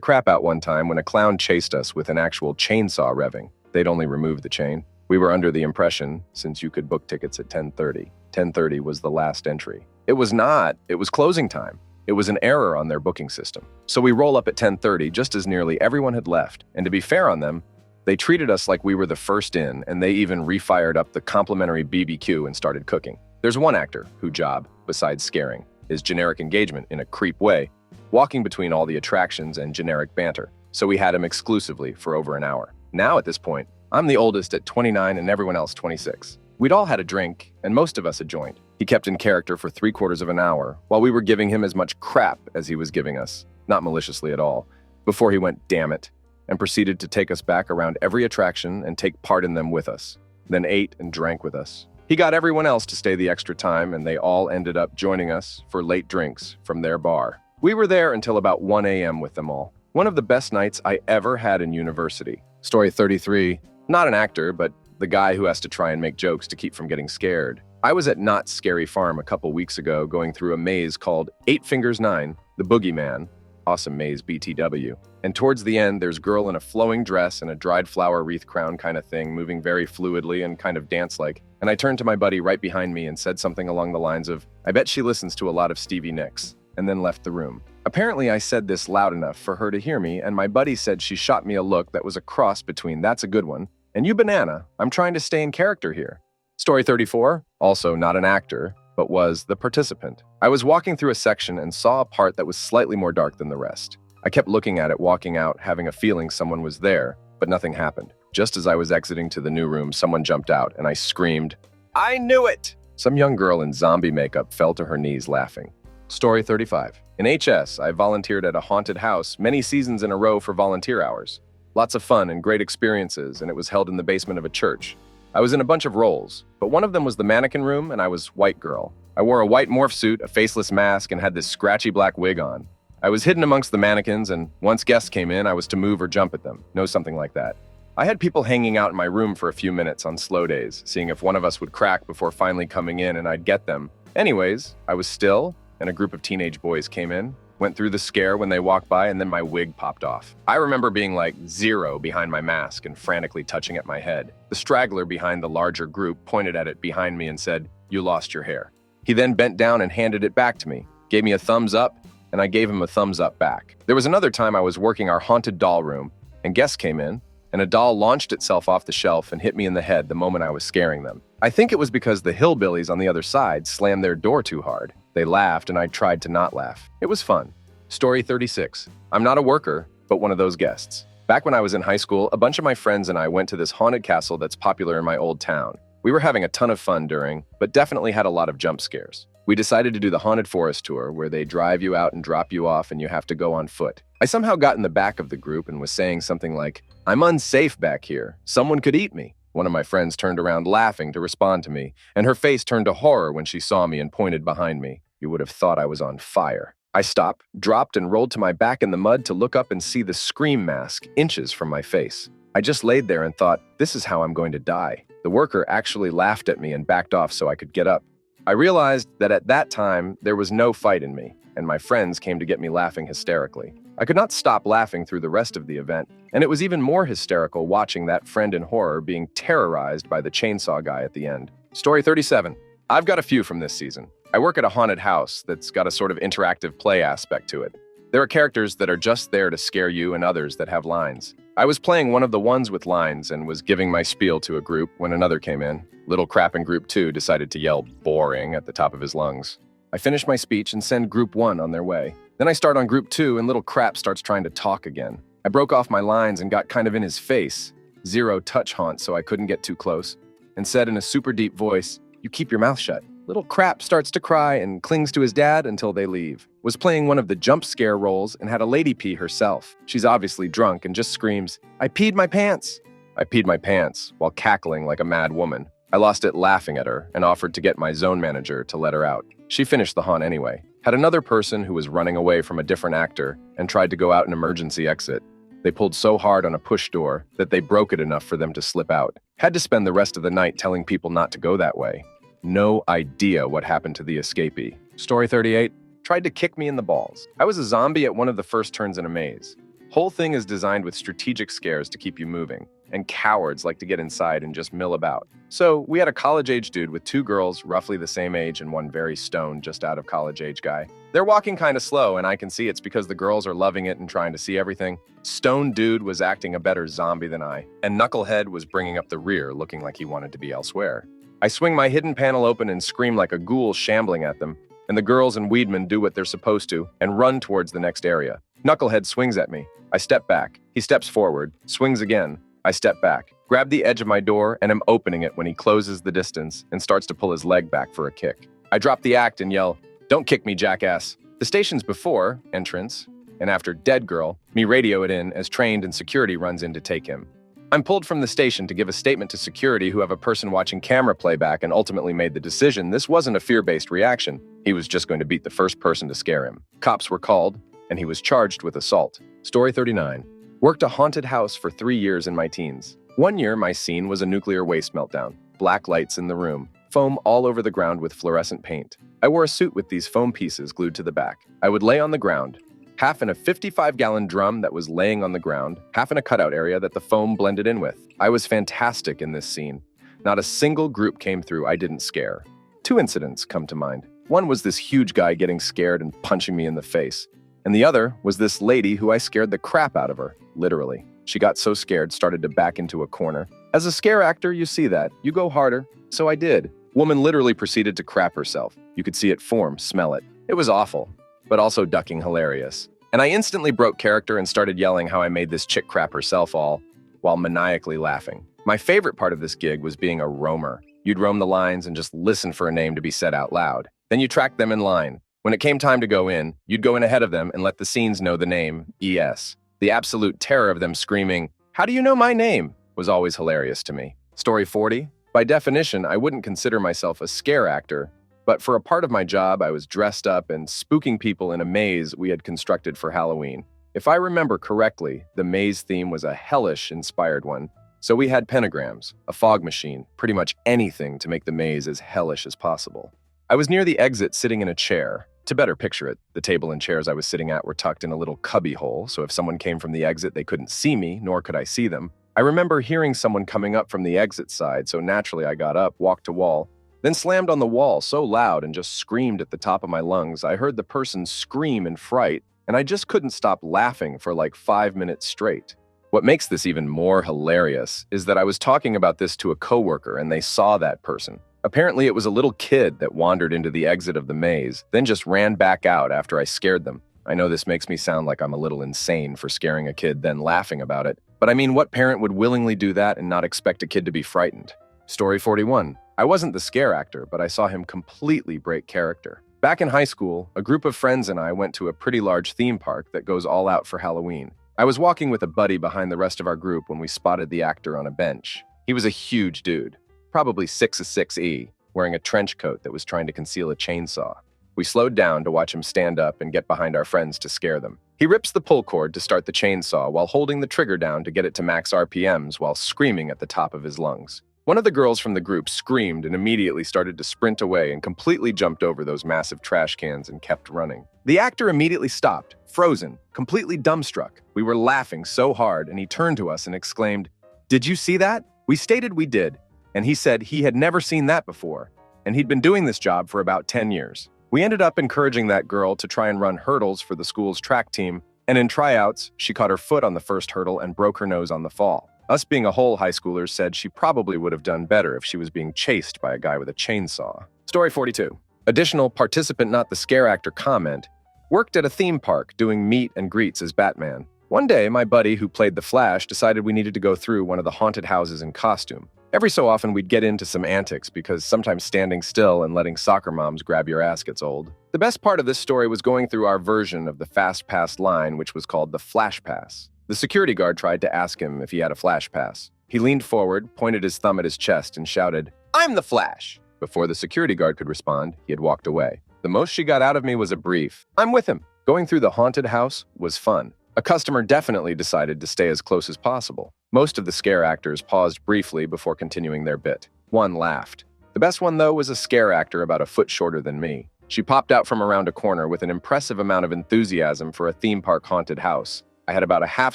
crap out one time when a clown chased us with an actual chainsaw revving. They'd only removed the chain. We were under the impression, since you could book tickets at 10:30, 10:30 was the last entry. It was not. It was closing time. It was an error on their booking system. So we roll up at 10:30 just as nearly everyone had left. And to be fair on them, they treated us like we were the first in, and they even refired up the complimentary BBQ and started cooking. There's one actor whose job, besides scaring, is generic engagement in a creep way, walking between all the attractions and generic banter. So we had him exclusively for over an hour. Now at this point, I'm the oldest at 29 and everyone else 26. We'd all had a drink, and most of us had joined. He kept in character for 3/4 of an hour, while we were giving him as much crap as he was giving us, not maliciously at all, before he went, "Damn it," and proceeded to take us back around every attraction and take part in them with us, then ate and drank with us. He got everyone else to stay the extra time, and they all ended up joining us for late drinks from their bar. We were there until about 1 a.m. with them all. One of the best nights I ever had in university. Story 33. Not an actor, but the guy who has to try and make jokes to keep from getting scared. I was at Not Scary Farm a couple weeks ago going through a maze called 8 Fingers 9, the Boogeyman, awesome maze BTW. And towards the end, there's a girl in a flowing dress and a dried flower wreath crown kind of thing, moving very fluidly and kind of dance-like. And I turned to my buddy right behind me and said something along the lines of, "I bet she listens to a lot of Stevie Nicks," and then left the room. Apparently, I said this loud enough for her to hear me, and my buddy said she shot me a look that was a cross between "that's a good one" and "you banana, I'm trying to stay in character here." Story 34, also not an actor, but was the participant. I was walking through a section and saw a part that was slightly more dark than the rest. I kept looking at it, walking out, having a feeling someone was there, but nothing happened. Just as I was exiting to the new room, someone jumped out, and I screamed, "I knew it!" Some young girl in zombie makeup fell to her knees laughing. Story 35. In HS, I volunteered at a haunted house many seasons in a row for volunteer hours. Lots of fun and great experiences, and it was held in the basement of a church. I was in a bunch of roles, but one of them was the mannequin room, and I was white girl. I wore a white morph suit, a faceless mask, and had this scratchy black wig on. I was hidden amongst the mannequins, and once guests came in, I was to move or jump at them. No, something like that. I had people hanging out in my room for a few minutes on slow days, seeing if one of us would crack before finally coming in, and I'd get them. Anyways, I was still, and a group of teenage boys came in, went through the scare when they walked by, and then my wig popped off. I remember being like 0 behind my mask and frantically touching at my head. The straggler behind the larger group pointed at it behind me and said, "You lost your hair." He then bent down and handed it back to me, gave me a thumbs up, and I gave him a thumbs up back. There was another time I was working our haunted doll room, and guests came in, and a doll launched itself off the shelf and hit me in the head the moment I was scaring them. I think it was because the hillbillies on the other side slammed their door too hard. They laughed, and I tried to not laugh. It was fun. Story 36. I'm not a worker, but one of those guests. Back when I was in high school, a bunch of my friends and I went to this haunted castle that's popular in my old town. We were having a ton of fun during, but definitely had a lot of jump scares. We decided to do the haunted forest tour, where they drive you out and drop you off and you have to go on foot. I somehow got in the back of the group and was saying something like, "I'm unsafe back here. Someone could eat me." One of my friends turned around laughing to respond to me, and her face turned to horror when she saw me and pointed behind me. You would have thought I was on fire. I stopped, dropped, and rolled to my back in the mud to look up and see the scream mask inches from my face. I just laid there and thought, this is how I'm going to die. The worker actually laughed at me and backed off so I could get up. I realized that at that time, there was no fight in me, and my friends came to get me laughing hysterically. I could not stop laughing through the rest of the event, and it was even more hysterical watching that friend in horror being terrorized by the chainsaw guy at the end. Story 37. I've got a few from this season. I work at a haunted house that's got a sort of interactive play aspect to it. There are characters that are just there to scare you and others that have lines. I was playing one of the ones with lines and was giving my spiel to a group when another came in. Little crap in group 2 decided to yell boring at the top of his lungs. I finish my speech and send group 1 on their way. Then I start on group 2 and little crap starts trying to talk again. I broke off my lines and got kind of in his face. Zero touch haunt so I couldn't get too close. And said in a super deep voice, "You keep your mouth shut." Little crap starts to cry and clings to his dad until they leave. Was playing one of the jump scare roles and had a lady pee herself. She's obviously drunk and just screams, "I peed my pants." I peed my pants while cackling like a mad woman. I lost it laughing at her and offered to get my zone manager to let her out. She finished the haunt anyway. Had another person who was running away from a different actor and tried to go out an emergency exit. They pulled so hard on a push door that they broke it enough for them to slip out. Had to spend the rest of the night telling people not to go that way. No idea what happened to the escapee. Story 38. Tried to kick me in the balls. I was a zombie at one of the first turns in a maze. Whole thing is designed with strategic scares to keep you moving, and cowards like to get inside and just mill about. So we had a college-age dude with 2 girls roughly the same age and one very stoned, just out of college-age guy. They're walking kind of slow, and I can see it's because the girls are loving it and trying to see everything. Stoned dude was acting a better zombie than I, and Knucklehead was bringing up the rear, looking like he wanted to be elsewhere. I swing my hidden panel open and scream like a ghoul shambling at them, and the girls and Weedman do what they're supposed to and run towards the next area. Knucklehead swings at me. I step back. He steps forward, swings again. I step back, grab the edge of my door, and am opening it when he closes the distance and starts to pull his leg back for a kick. I drop the act and yell, "Don't kick me, jackass." The station's before entrance, and after dead girl, me radio it in as trained and security runs in to take him. I'm pulled from the station to give a statement to security who have a person watching camera playback and ultimately made the decision this wasn't a fear-based reaction. He was just going to beat the first person to scare him. Cops were called, and he was charged with assault. Story 39. Worked a haunted house for 3 years in my teens. One year, my scene was a nuclear waste meltdown. Black lights in the room. Foam all over the ground with fluorescent paint. I wore a suit with these foam pieces glued to the back. I would lay on the ground, half in a 55-gallon drum that was laying on the ground, half in a cutout area that the foam blended in with. I was fantastic in this scene. Not a single group came through I didn't scare. 2 incidents come to mind. One was this huge guy getting scared and punching me in the face. And the other was this lady who I scared the crap out of her, literally. She got so scared, started to back into a corner. As a scare actor, you see that. You go harder. So I did. Woman literally proceeded to crap herself. You could see it form, smell it. It was awful, but also ducking hilarious. And I instantly broke character and started yelling how I made this chick crap herself all, while maniacally laughing. My favorite part of this gig was being a roamer. You'd roam the lines and just listen for a name to be said out loud. Then you tracked them in line. When it came time to go in, you'd go in ahead of them and let the scenes know the name, ES. The absolute terror of them screaming, "How do you know my name?" was always hilarious to me. Story 40. By definition, I wouldn't consider myself a scare actor, but for a part of my job, I was dressed up and spooking people in a maze we had constructed for Halloween. If I remember correctly, the maze theme was a hellish-inspired one, so we had pentagrams, a fog machine, pretty much anything to make the maze as hellish as possible. I was near the exit sitting in a chair. To better picture it, the table and chairs I was sitting at were tucked in a little cubby hole, so if someone came from the exit, they couldn't see me, nor could I see them. I remember hearing someone coming up from the exit side, so naturally I got up, walked to wall, then slammed on the wall so loud and just screamed at the top of my lungs. I heard the person scream in fright, and I just couldn't stop laughing for like 5 minutes straight. What makes this even more hilarious is that I was talking about this to a coworker and they saw that person. Apparently it was a little kid that wandered into the exit of the maze, then just ran back out after I scared them. I know this makes me sound like I'm a little insane for scaring a kid then laughing about it, but I mean, what parent would willingly do that and not expect a kid to be frightened? Story 41. I wasn't the scare actor, but I saw him completely break character. Back in high school, a group of friends and I went to a pretty large theme park that goes all out for Halloween. I was walking with a buddy behind the rest of our group when we spotted the actor on a bench. He was a huge dude, probably 6'6", wearing a trench coat that was trying to conceal a chainsaw. We slowed down to watch him stand up and get behind our friends to scare them. He rips the pull cord to start the chainsaw while holding the trigger down to get it to max RPMs while screaming at the top of his lungs. One of the girls from the group screamed and immediately started to sprint away and completely jumped over those massive trash cans and kept running. The actor immediately stopped, frozen, completely dumbstruck. We were laughing so hard, and he turned to us and exclaimed, "Did you see that?" We stated we did, and he said he had never seen that before, and he'd been doing this job for about 10 years. We ended up encouraging that girl to try and run hurdles for the school's track team, and in tryouts, she caught her foot on the first hurdle and broke her nose on the fall. Us being a whole high schoolers said she probably would have done better if she was being chased by a guy with a chainsaw. Story 42. Additional participant not the scare actor comment. Worked at a theme park doing meet and greets as Batman. One day, my buddy who played the Flash decided we needed to go through one of the haunted houses in costume. Every so often, we'd get into some antics because sometimes standing still and letting soccer moms grab your ass gets old. The best part of this story was going through our version of the Fast Pass line, which was called the Flash Pass. The security guard tried to ask him if he had a Flash Pass. He leaned forward, pointed his thumb at his chest, and shouted, "I'm the Flash!" Before the security guard could respond, he had walked away. The most she got out of me was a brief, "I'm with him." Going through the haunted house was fun. A customer definitely decided to stay as close as possible. Most of the scare actors paused briefly before continuing their bit. One laughed. The best one, though, was a scare actor about a foot shorter than me. She popped out from around a corner with an impressive amount of enthusiasm for a theme park haunted house. I had about a half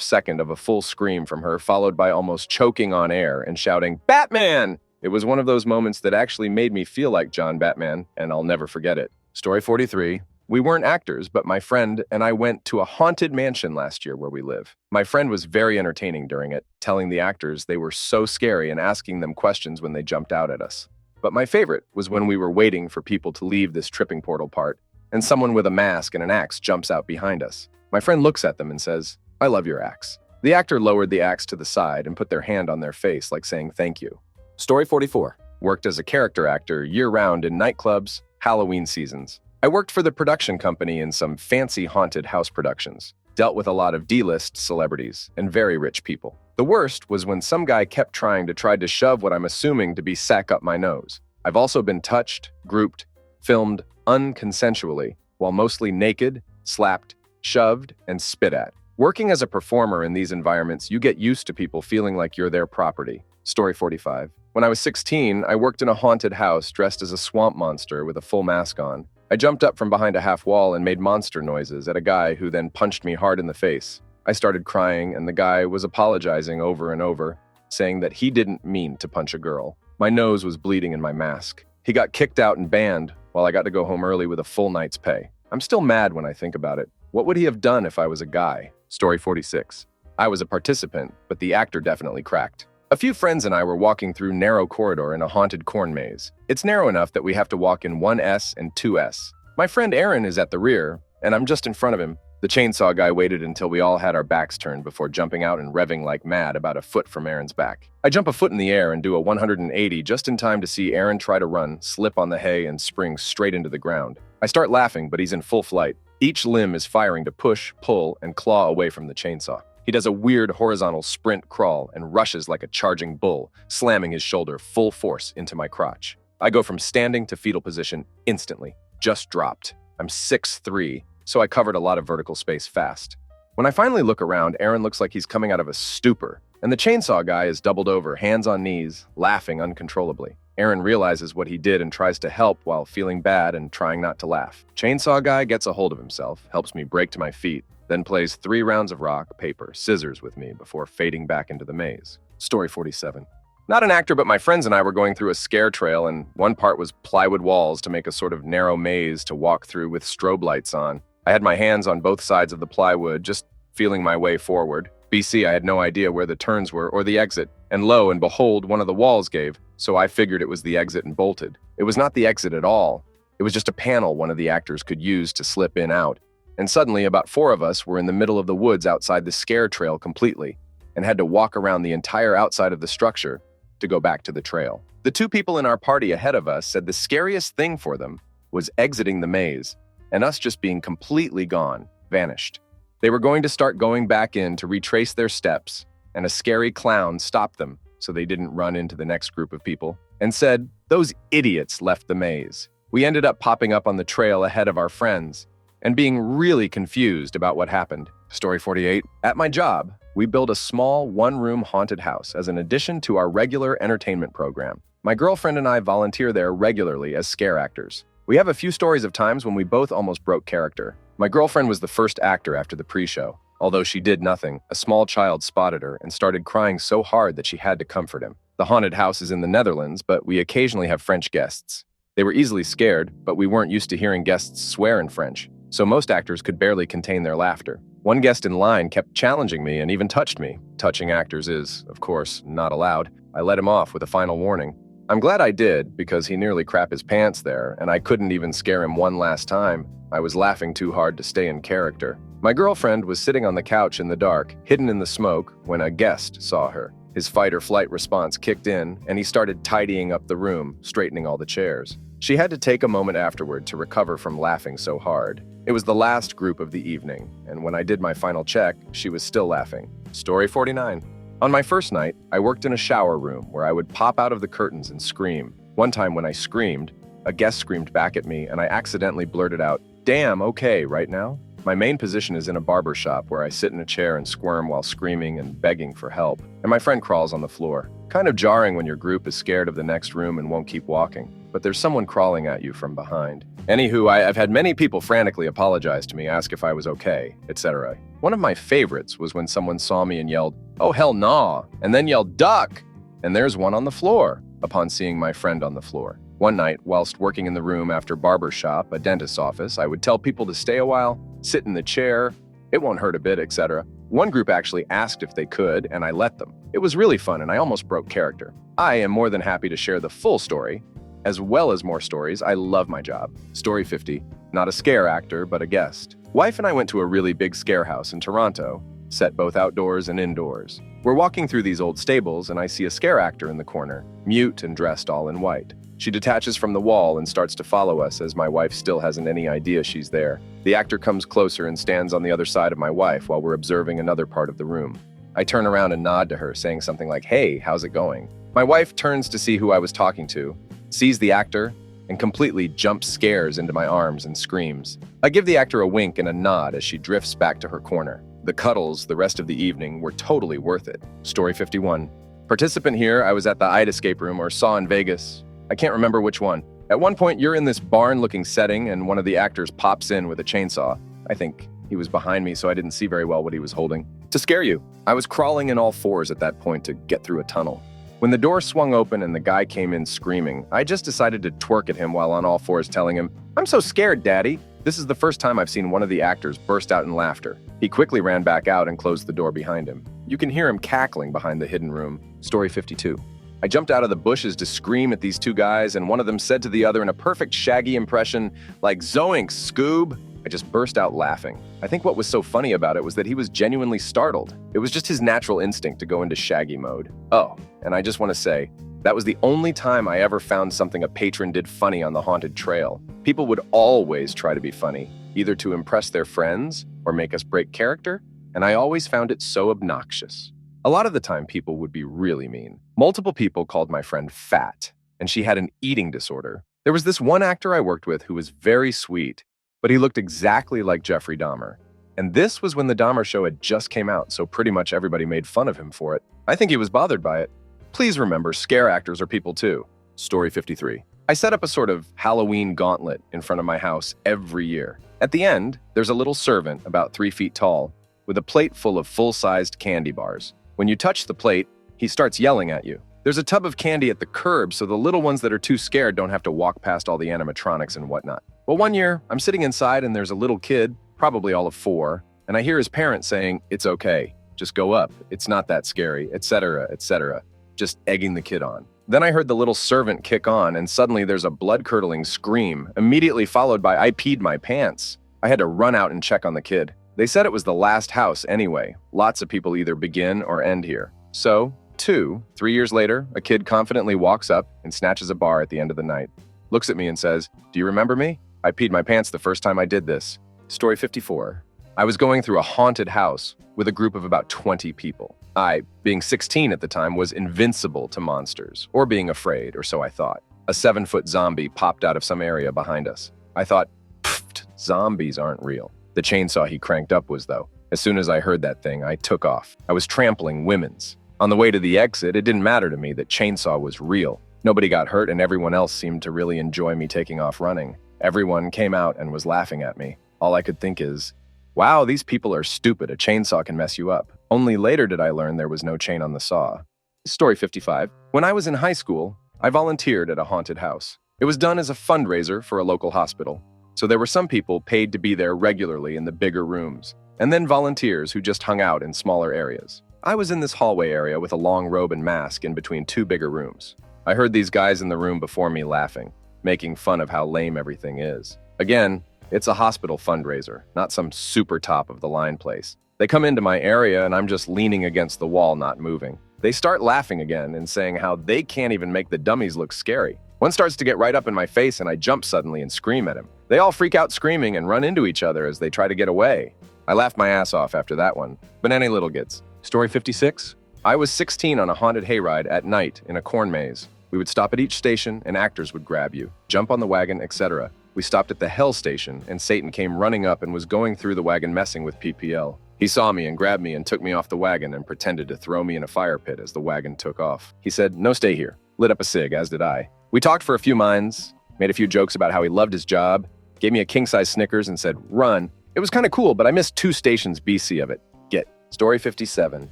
second of a full scream from her, followed by almost choking on air and shouting, "Batman!" It was one of those moments that actually made me feel like John Batman, and I'll never forget it. Story 43. We weren't actors, but my friend and I went to a haunted mansion last year where we live. My friend was very entertaining during it, telling the actors they were so scary and asking them questions when they jumped out at us. But my favorite was when we were waiting for people to leave this tripping portal part, and someone with a mask and an axe jumps out behind us. My friend looks at them and says, "I love your axe." The actor lowered the axe to the side and put their hand on their face like saying thank you. Story 44. Worked as a character actor year-round in nightclubs, Halloween seasons. I worked for the production company in some fancy haunted house productions, dealt with a lot of D-list celebrities and very rich people. The worst was when some guy kept trying to shove what I'm assuming to be sack up my nose. I've also been touched, grouped, filmed unconsensually, while mostly naked, slapped, shoved, and spit at. Working as a performer in these environments, you get used to people feeling like you're their property. Story 45. When I was 16, I worked in a haunted house dressed as a swamp monster with a full mask on. I jumped up from behind a half wall and made monster noises at a guy who then punched me hard in the face. I started crying, and the guy was apologizing over and over, saying that he didn't mean to punch a girl. My nose was bleeding in my mask. He got kicked out and banned, while I got to go home early with a full night's pay. I'm still mad when I think about it. What would he have done if I was a guy? Story 46. I was a participant, but the actor definitely cracked. A few friends and I were walking through narrow corridor in a haunted corn maze. It's narrow enough that we have to walk in 1S and 2S. My friend Aaron is at the rear, and I'm just in front of him. The chainsaw guy waited until we all had our backs turned before jumping out and revving like mad about a foot from Aaron's back. I jump a foot in the air and do a 180 just in time to see Aaron try to run, slip on the hay, and spring straight into the ground. I start laughing, but he's in full flight. Each limb is firing to push, pull, and claw away from the chainsaw. He does a weird horizontal sprint crawl and rushes like a charging bull, slamming his shoulder full force into my crotch. I go from standing to fetal position instantly. Just dropped. I'm 6'3", so I covered a lot of vertical space fast. When I finally look around, Aaron looks like he's coming out of a stupor, and the chainsaw guy is doubled over, hands on knees, laughing uncontrollably. Aaron realizes what he did and tries to help while feeling bad and trying not to laugh. Chainsaw guy gets a hold of himself, helps me break to my feet, then plays 3 rounds of rock, paper, scissors with me before fading back into the maze. Story 47. Not an actor, but my friends and I were going through a scare trail, and one part was plywood walls to make a sort of narrow maze to walk through with strobe lights on. I had my hands on both sides of the plywood, just feeling my way forward. BC, I had no idea where the turns were or the exit, and lo and behold, one of the walls gave, so I figured it was the exit and bolted. It was not the exit at all. It was just a panel one of the actors could use to slip in out. And suddenly, about 4 of us were in the middle of the woods outside the scare trail completely, and had to walk around the entire outside of the structure to go back to the trail. The 2 people in our party ahead of us said the scariest thing for them was exiting the maze, and us just being completely gone, vanished. They were going to start going back in to retrace their steps, and a scary clown stopped them so they didn't run into the next group of people, and said, "Those idiots left the maze." We ended up popping up on the trail ahead of our friends, and being really confused about what happened. Story 48. At my job, we built a small, one-room haunted house as an addition to our regular entertainment program. My girlfriend and I volunteer there regularly as scare actors. We have a few stories of times when we both almost broke character. My girlfriend was the first actor after the pre-show. Although she did nothing, a small child spotted her and started crying so hard that she had to comfort him. The haunted house is in the Netherlands, but we occasionally have French guests. They were easily scared, but we weren't used to hearing guests swear in French, so most actors could barely contain their laughter. One guest in line kept challenging me and even touched me. Touching actors is, of course, not allowed. I let him off with a final warning. I'm glad I did, because he nearly crapped his pants there, and I couldn't even scare him one last time. I was laughing too hard to stay in character. My girlfriend was sitting on the couch in the dark, hidden in the smoke, when a guest saw her. His fight-or-flight response kicked in, and he started tidying up the room, straightening all the chairs. She had to take a moment afterward to recover from laughing so hard. It was the last group of the evening, and when I did my final check, she was still laughing. Story 49. On my first night, I worked in a shower room where I would pop out of the curtains and scream. One time when I screamed, a guest screamed back at me, and I accidentally blurted out, "Damn, okay, right now?" My main position is in a barber shop where I sit in a chair and squirm while screaming and begging for help, and my friend crawls on the floor. Kind of jarring when your group is scared of the next room and won't keep walking, but there's someone crawling at you from behind. Anywho, I've had many people frantically apologize to me, ask if I was okay, etc. One of my favorites was when someone saw me and yelled, "Oh hell nah," and then yelled, "Duck!" And there's one on the floor, upon seeing my friend on the floor. One night, whilst working in the room after barber shop, a dentist's office, I would tell people to stay a while, sit in the chair, it won't hurt a bit, etc. One group actually asked if they could, and I let them. It was really fun, and I almost broke character. I am more than happy to share the full story, as well as more stories. I love my job. Story 50. Not a scare actor, but a guest. Wife and I went to a really big scare house in Toronto, set both outdoors and indoors. We're walking through these old stables, and I see a scare actor in the corner, mute and dressed all in white. She detaches from the wall and starts to follow us as my wife still hasn't any idea she's there. The actor comes closer and stands on the other side of my wife while we're observing another part of the room. I turn around and nod to her, saying something like, "Hey, how's it going?" My wife turns to see who I was talking to, sees the actor, and completely jump scares into my arms and screams. I give the actor a wink and a nod as she drifts back to her corner. The cuddles the rest of the evening were totally worth it. Story 51. Participant here, I was at the I'd escape room or Saw in Vegas. I can't remember which one. At one point, you're in this barn-looking setting, and one of the actors pops in with a chainsaw. I think he was behind me, so I didn't see very well what he was holding. To scare you, I was crawling in all fours at that point to get through a tunnel. When the door swung open and the guy came in screaming, I just decided to twerk at him while on all fours, telling him, "I'm so scared, Daddy." This is the first time I've seen one of the actors burst out in laughter. He quickly ran back out and closed the door behind him. You can hear him cackling behind the hidden room. Story 52. I jumped out of the bushes to scream at these two guys, and one of them said to the other in a perfect Shaggy impression, like, "Zoinks, Scoob!" I just burst out laughing. I think what was so funny about it was that he was genuinely startled. It was just his natural instinct to go into Shaggy mode. Oh, and I just want to say, that was the only time I ever found something a patron did funny on the haunted trail. People would always try to be funny, either to impress their friends or make us break character, and I always found it so obnoxious. A lot of the time, people would be really mean. Multiple people called my friend fat, and she had an eating disorder. There was this one actor I worked with who was very sweet, but he looked exactly like Jeffrey Dahmer. And this was when the Dahmer show had just came out, so pretty much everybody made fun of him for it. I think he was bothered by it. Please remember, scare actors are people too. Story 53. I set up a sort of Halloween gauntlet in front of my house every year. At the end, there's a little servant about 3 feet tall with a plate full of full-sized candy bars. When you touch the plate, he starts yelling at you. There's a tub of candy at the curb so the little ones that are too scared don't have to walk past all the animatronics and whatnot. Well, one year, I'm sitting inside and there's a little kid, probably all of 4, and I hear his parents saying, "It's okay, just go up, it's not that scary," etc., etc., just egging the kid on. Then I heard the little servant kick on, and suddenly there's a blood-curdling scream, immediately followed by "I peed my pants." I had to run out and check on the kid. They said it was the last house anyway. Lots of people either begin or end here. So, 3 years later, a kid confidently walks up and snatches a bar at the end of the night, looks at me and says, "Do you remember me? I peed my pants the first time I did this." Story 54. I was going through a haunted house with a group of about 20 people. I, being 16 at the time, was invincible to monsters, or being afraid, or so I thought. A 7-foot zombie popped out of some area behind us. I thought, "Pfft, zombies aren't real." The chainsaw he cranked up was, though. As soon as I heard that thing, I took off. I was trampling women's. On the way to the exit, it didn't matter to me that Chainsaw was real. Nobody got hurt and everyone else seemed to really enjoy me taking off running. Everyone came out and was laughing at me. All I could think is, wow, these people are stupid. A chainsaw can mess you up. Only later did I learn there was no chain on the saw. Story 55. When I was in high school, I volunteered at a haunted house. It was done as a fundraiser for a local hospital. So there were some people paid to be there regularly in the bigger rooms, and then volunteers who just hung out in smaller areas. I was in this hallway area with a long robe and mask in between two bigger rooms. I heard these guys in the room before me laughing, making fun of how lame everything is. Again, it's a hospital fundraiser, not some super top-of-the-line place. They come into my area and I'm just leaning against the wall, not moving. They start laughing again and saying how they can't even make the dummies look scary. One starts to get right up in my face and I jump suddenly and scream at him. They all freak out screaming and run into each other as they try to get away. I laughed my ass off after that one, but any little gets. Story 56. I was 16 on a haunted hayride at night in a corn maze. We would stop at each station and actors would grab you, jump on the wagon, etc. We stopped at the Hell station and Satan came running up and was going through the wagon messing with PPL. He saw me and grabbed me and took me off the wagon and pretended to throw me in a fire pit as the wagon took off. He said, "No, stay here." Lit up a cig, as did I. We talked for a few minds, made a few jokes about how he loved his job, gave me a king-size Snickers and said, "Run." It was kind of cool, but I missed 2 stations BC of it. Get. Story 57.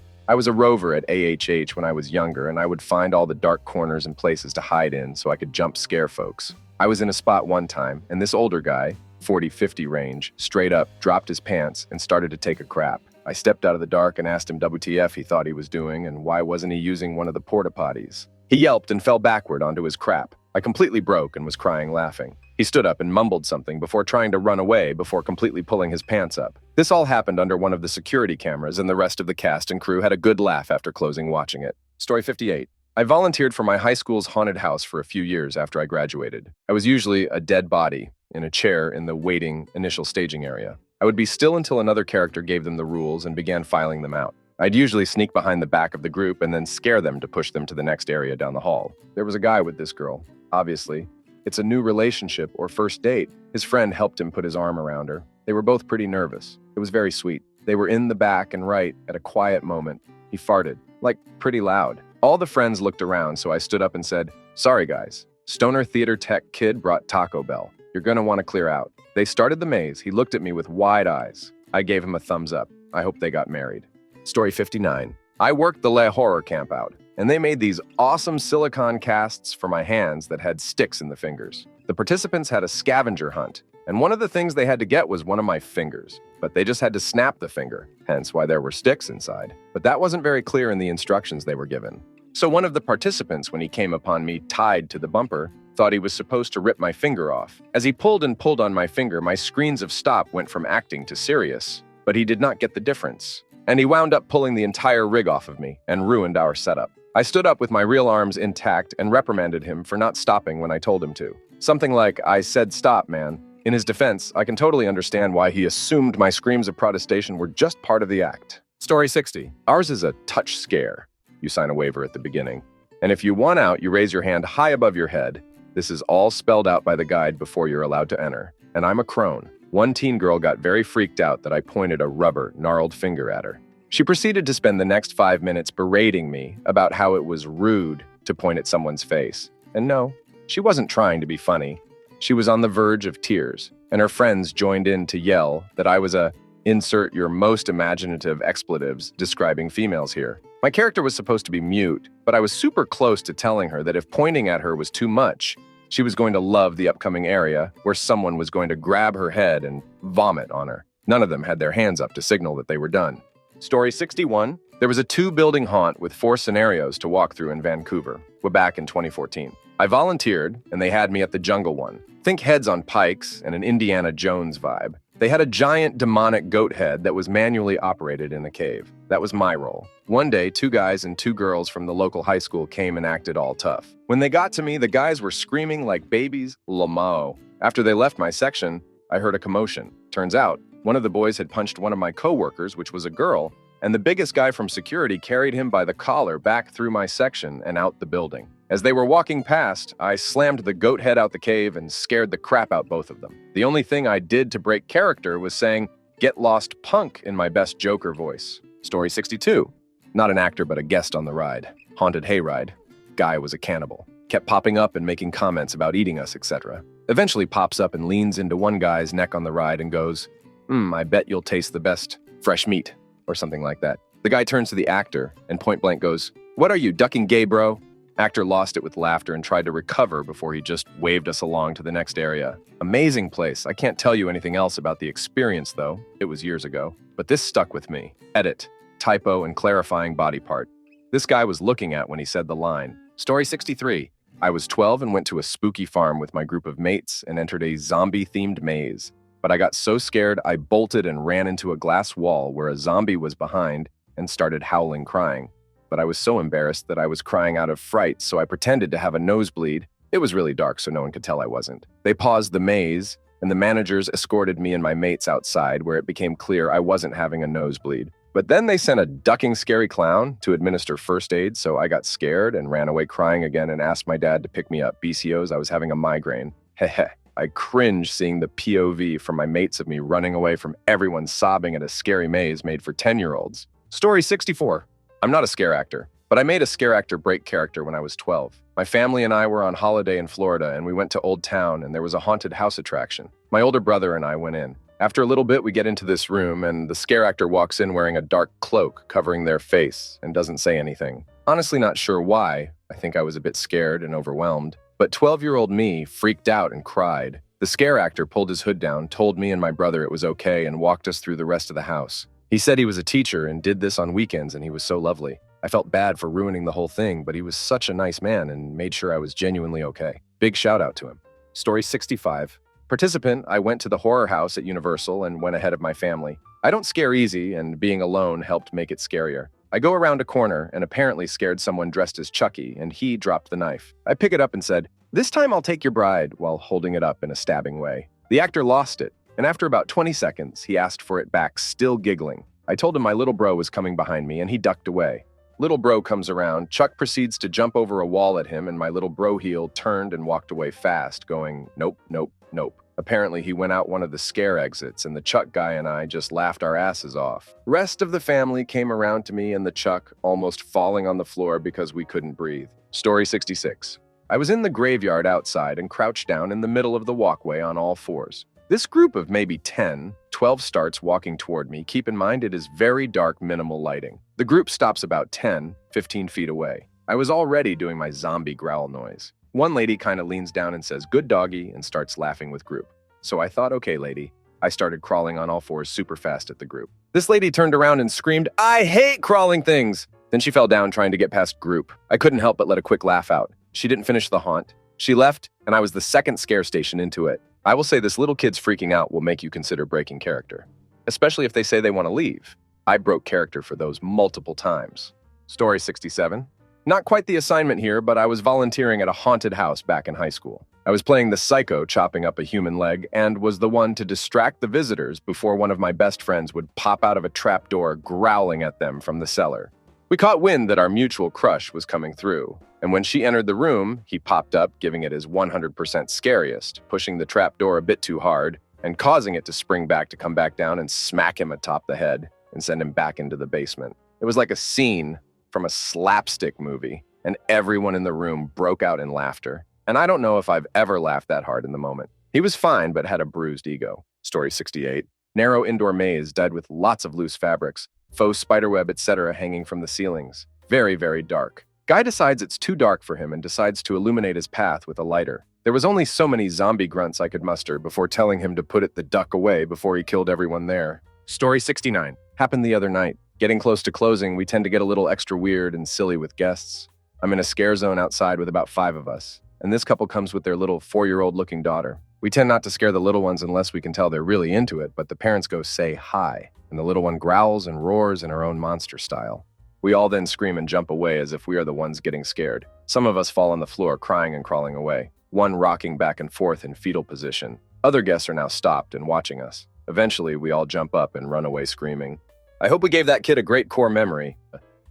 I was a rover at AHH when I was younger, and I would find all the dark corners and places to hide in so I could jump scare folks. I was in a spot one time, and this older guy, 40-50 range, straight up dropped his pants and started to take a crap. I stepped out of the dark and asked him WTF he thought he was doing and why wasn't he using one of the porta potties. He yelped and fell backward onto his crap. I completely broke and was crying laughing. He stood up and mumbled something before trying to run away before completely pulling his pants up. This all happened under one of the security cameras and the rest of the cast and crew had a good laugh after closing watching it. Story 58. I volunteered for my high school's haunted house for a few years after I graduated. I was usually a dead body in a chair in the waiting initial staging area. I would be still until another character gave them the rules and began filing them out. I'd usually sneak behind the back of the group and then scare them to push them to the next area down the hall. There was a guy with this girl, obviously. It's a new relationship or first date. His friend helped him put his arm around her. They were both pretty nervous. It was very sweet. They were in the back and right at a quiet moment. He farted, like pretty loud. All the friends looked around, so I stood up and said, "Sorry guys, stoner theater tech kid brought Taco Bell. You're gonna want to clear out." They started the maze. He looked at me with wide eyes. I gave him a thumbs up. I hope they got married. Story 59. I worked the Le Horror camp out, and they made these awesome silicone casts for my hands that had sticks in the fingers. The participants had a scavenger hunt, and one of the things they had to get was one of my fingers, but they just had to snap the finger, hence why there were sticks inside. But that wasn't very clear in the instructions they were given. So one of the participants, when he came upon me tied to the bumper, thought he was supposed to rip my finger off. As he pulled and pulled on my finger, my screens of stop went from acting to serious, but he did not get the difference. And he wound up pulling the entire rig off of me and ruined our setup. I stood up with my real arms intact and reprimanded him for not stopping when I told him to. Something like, "I said stop, man." In his defense, I can totally understand why he assumed my screams of protestation were just part of the act. Story 60. Ours is a touch scare. You sign a waiver at the beginning. And if you want out, you raise your hand high above your head. This is all spelled out by the guide before you're allowed to enter. And I'm a crone. One teen girl got very freaked out that I pointed a rubber, gnarled finger at her. She proceeded to spend the next 5 minutes berating me about how it was rude to point at someone's face. And no, she wasn't trying to be funny. She was on the verge of tears, and her friends joined in to yell that I was a insert your most imaginative expletives describing females here. My character was supposed to be mute, but I was super close to telling her that if pointing at her was too much, she was going to love the upcoming area where someone was going to grab her head and vomit on her. None of them had their hands up to signal that they were done. Story 61. There was a 2-building haunt with 4 scenarios to walk through in Vancouver. We're back in 2014. I volunteered, and they had me at the jungle one. Think heads on pikes and an Indiana Jones vibe. They had a giant demonic goat head that was manually operated in a cave. That was my role. One day, 2 guys and 2 girls from the local high school came and acted all tough. When they got to me, the guys were screaming like babies, Lamau. After they left my section, I heard a commotion. Turns out, one of the boys had punched one of my coworkers, which was a girl, and the biggest guy from security carried him by the collar back through my section and out the building. As they were walking past, I slammed the goat head out the cave and scared the crap out both of them. The only thing I did to break character was saying, Get lost punk in my best Joker voice. Story 62. Not an actor, but a guest on the ride. Haunted hayride. Guy was a cannibal. Kept popping up and making comments about eating us, etc. Eventually pops up and leans into one guy's neck on the ride and goes, I bet you'll taste the best fresh meat, or something like that. The guy turns to the actor and point blank goes, "What are you, ducking gay, bro?" Actor lost it with laughter and tried to recover before he just waved us along to the next area. Amazing place. I can't tell you anything else about the experience, though. It was years ago. But this stuck with me. Edit, typo, and clarifying body part. This guy was looking at when he said the line. Story 63. I was 12 and went to a spooky farm with my group of mates and entered a zombie-themed maze. But I got so scared I bolted and ran into a glass wall where a zombie was behind and started howling, crying. But I was so embarrassed that I was crying out of fright, so I pretended to have a nosebleed. It was really dark, so no one could tell I wasn't. They paused the maze, and the managers escorted me and my mates outside, where it became clear I wasn't having a nosebleed. But then they sent a ducking scary clown to administer first aid, so I got scared and ran away crying again and asked my dad to pick me up. BCOs, I was having a migraine. Heh. I cringe seeing the POV from my mates of me running away from everyone sobbing at a scary maze made for 10-year-olds. Story 64. I'm not a scare actor, but I made a scare actor break character when I was 12. My family and I were on holiday in Florida, and we went to Old Town, and there was a haunted house attraction. My older brother and I went in. After a little bit, we get into this room, and the scare actor walks in wearing a dark cloak covering their face and doesn't say anything. Honestly, not sure why. I think I was a bit scared and overwhelmed. But 12-year-old me freaked out and cried. The scare actor pulled his hood down, told me and my brother it was okay, and walked us through the rest of the house. He said he was a teacher and did this on weekends, and he was so lovely. I felt bad for ruining the whole thing, but he was such a nice man and made sure I was genuinely okay. Big shout out to him. Story 65. Participant, I went to the horror house at Universal and went ahead of my family. I don't scare easy, and being alone helped make it scarier. I go around a corner and apparently scared someone dressed as Chucky, and he dropped the knife. I pick it up and said, "This time I'll take your bride," while holding it up in a stabbing way. The actor lost it, and after about 20 seconds, he asked for it back, still giggling. I told him my little bro was coming behind me, and he ducked away. Little bro comes around, Chuck proceeds to jump over a wall at him, and my little bro heel turned and walked away fast, going, "Nope, nope, nope." Apparently, he went out one of the scare exits, and the Chuck guy and I just laughed our asses off. Rest of the family came around to me and the Chuck, almost falling on the floor because we couldn't breathe. Story 66. I was in the graveyard outside and crouched down in the middle of the walkway on all fours. This group of maybe 10, 12 starts walking toward me. Keep in mind it is very dark, minimal lighting. The group stops about 10, 15 feet away. I was already doing my zombie growl noise. One lady kind of leans down and says, "Good doggy," and starts laughing with group. So I thought, okay, lady. I started crawling on all fours super fast at the group. This lady turned around and screamed, "I hate crawling things!" Then she fell down trying to get past group. I couldn't help but let a quick laugh out. She didn't finish the haunt. She left, and I was the second scare station into it. I will say this little kid's freaking out will make you consider breaking character, especially if they say they want to leave. I broke character for those multiple times. Story 67. Not quite the assignment here, but I was volunteering at a haunted house back in high school. I was playing the psycho chopping up a human leg and was the one to distract the visitors before one of my best friends would pop out of a trapdoor growling at them from the cellar. We caught wind that our mutual crush was coming through, and when she entered the room, he popped up, giving it his 100% scariest, pushing the trapdoor a bit too hard and causing it to spring back to come back down and smack him atop the head and send him back into the basement. It was like a scene from a slapstick movie, and everyone in the room broke out in laughter. And I don't know if I've ever laughed that hard in the moment. He was fine, but had a bruised ego. Story 68. Narrow indoor maze dyed with lots of loose fabrics, faux spiderweb, etc. hanging from the ceilings. Very, very dark. Guy decides it's too dark for him and decides to illuminate his path with a lighter. There was only so many zombie grunts I could muster before telling him to put it the duck away before he killed everyone there. Story 69. Happened the other night. Getting close to closing, we tend to get a little extra weird and silly with guests. I'm in a scare zone outside with about 5 of us, and this couple comes with their little 4-year-old looking daughter. We tend not to scare the little ones unless we can tell they're really into it, but the parents go say hi, and the little one growls and roars in her own monster style. We all then scream and jump away as if we are the ones getting scared. Some of us fall on the floor crying and crawling away, one rocking back and forth in fetal position. Other guests are now stopped and watching us. Eventually, we all jump up and run away screaming. I hope we gave that kid a great core memory.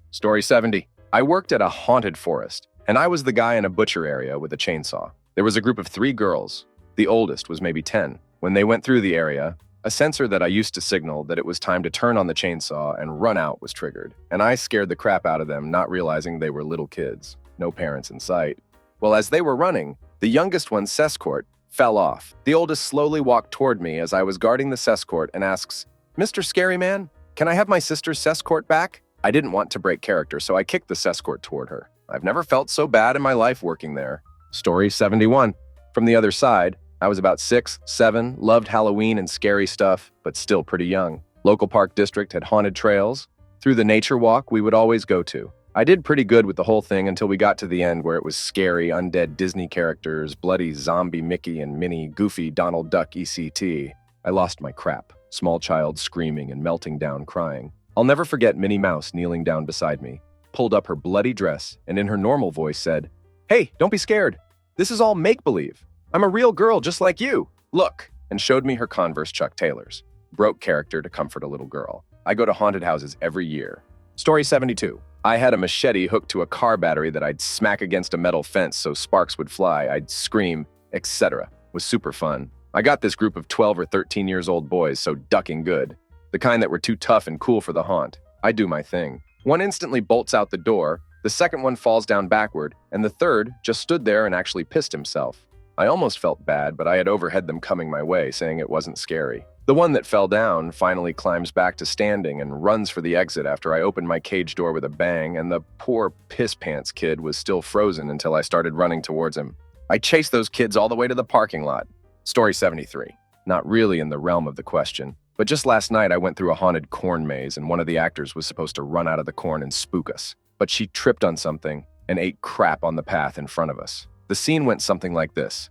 Story 70. I worked at a haunted forest, and I was the guy in a butcher area with a chainsaw. There was a group of 3 girls. The oldest was maybe 10. When they went through the area, A sensor that I used to signal that it was time to turn on the chainsaw and run out was triggered, and I scared the crap out of them, not realizing they were little kids. No parents in sight. Well, as they were running, the youngest one's cess-court fell off. The oldest slowly walked toward me as I was guarding the cess-court and asks, "Mr. Scary Man, can I have my sister's cess-court back?" I didn't want to break character, so I kicked the cess-court toward her. I've never felt so bad in my life working there. Story 71. From the other side, I was about 6, 7, loved Halloween and scary stuff, but still pretty young. Local park district had haunted trails. Through the nature walk we would always go to. I did pretty good with the whole thing until we got to the end where it was scary, undead Disney characters, bloody zombie Mickey and Minnie, goofy Donald Duck ECT. I lost my crap. Small child screaming and melting down crying. I'll never forget Minnie Mouse kneeling down beside me, pulled up her bloody dress, and in her normal voice said, "Hey, don't be scared. This is all make-believe. I'm a real girl just like you. Look," and showed me her Converse Chuck Taylors. Broke character to comfort a little girl. I go to haunted houses every year. Story 72. I had a machete hooked to a car battery that I'd smack against a metal fence so sparks would fly, I'd scream, etc. Was super fun. I got this group of 12 or 13 years old boys, so ducking good. The kind that were too tough and cool for the haunt. I do my thing. One instantly bolts out the door, the second one falls down backward, and the third just stood there and actually pissed himself. I almost felt bad, but I had overheard them coming my way, saying it wasn't scary. The one that fell down finally climbs back to standing and runs for the exit after I opened my cage door with a bang, and the poor piss-pants kid was still frozen until I started running towards him. I chased those kids all the way to the parking lot. Story 73. Not really in the realm of the question, but just last night I went through a haunted corn maze and one of the actors was supposed to run out of the corn and spook us. But she tripped on something and ate crap on the path in front of us. The scene went something like this.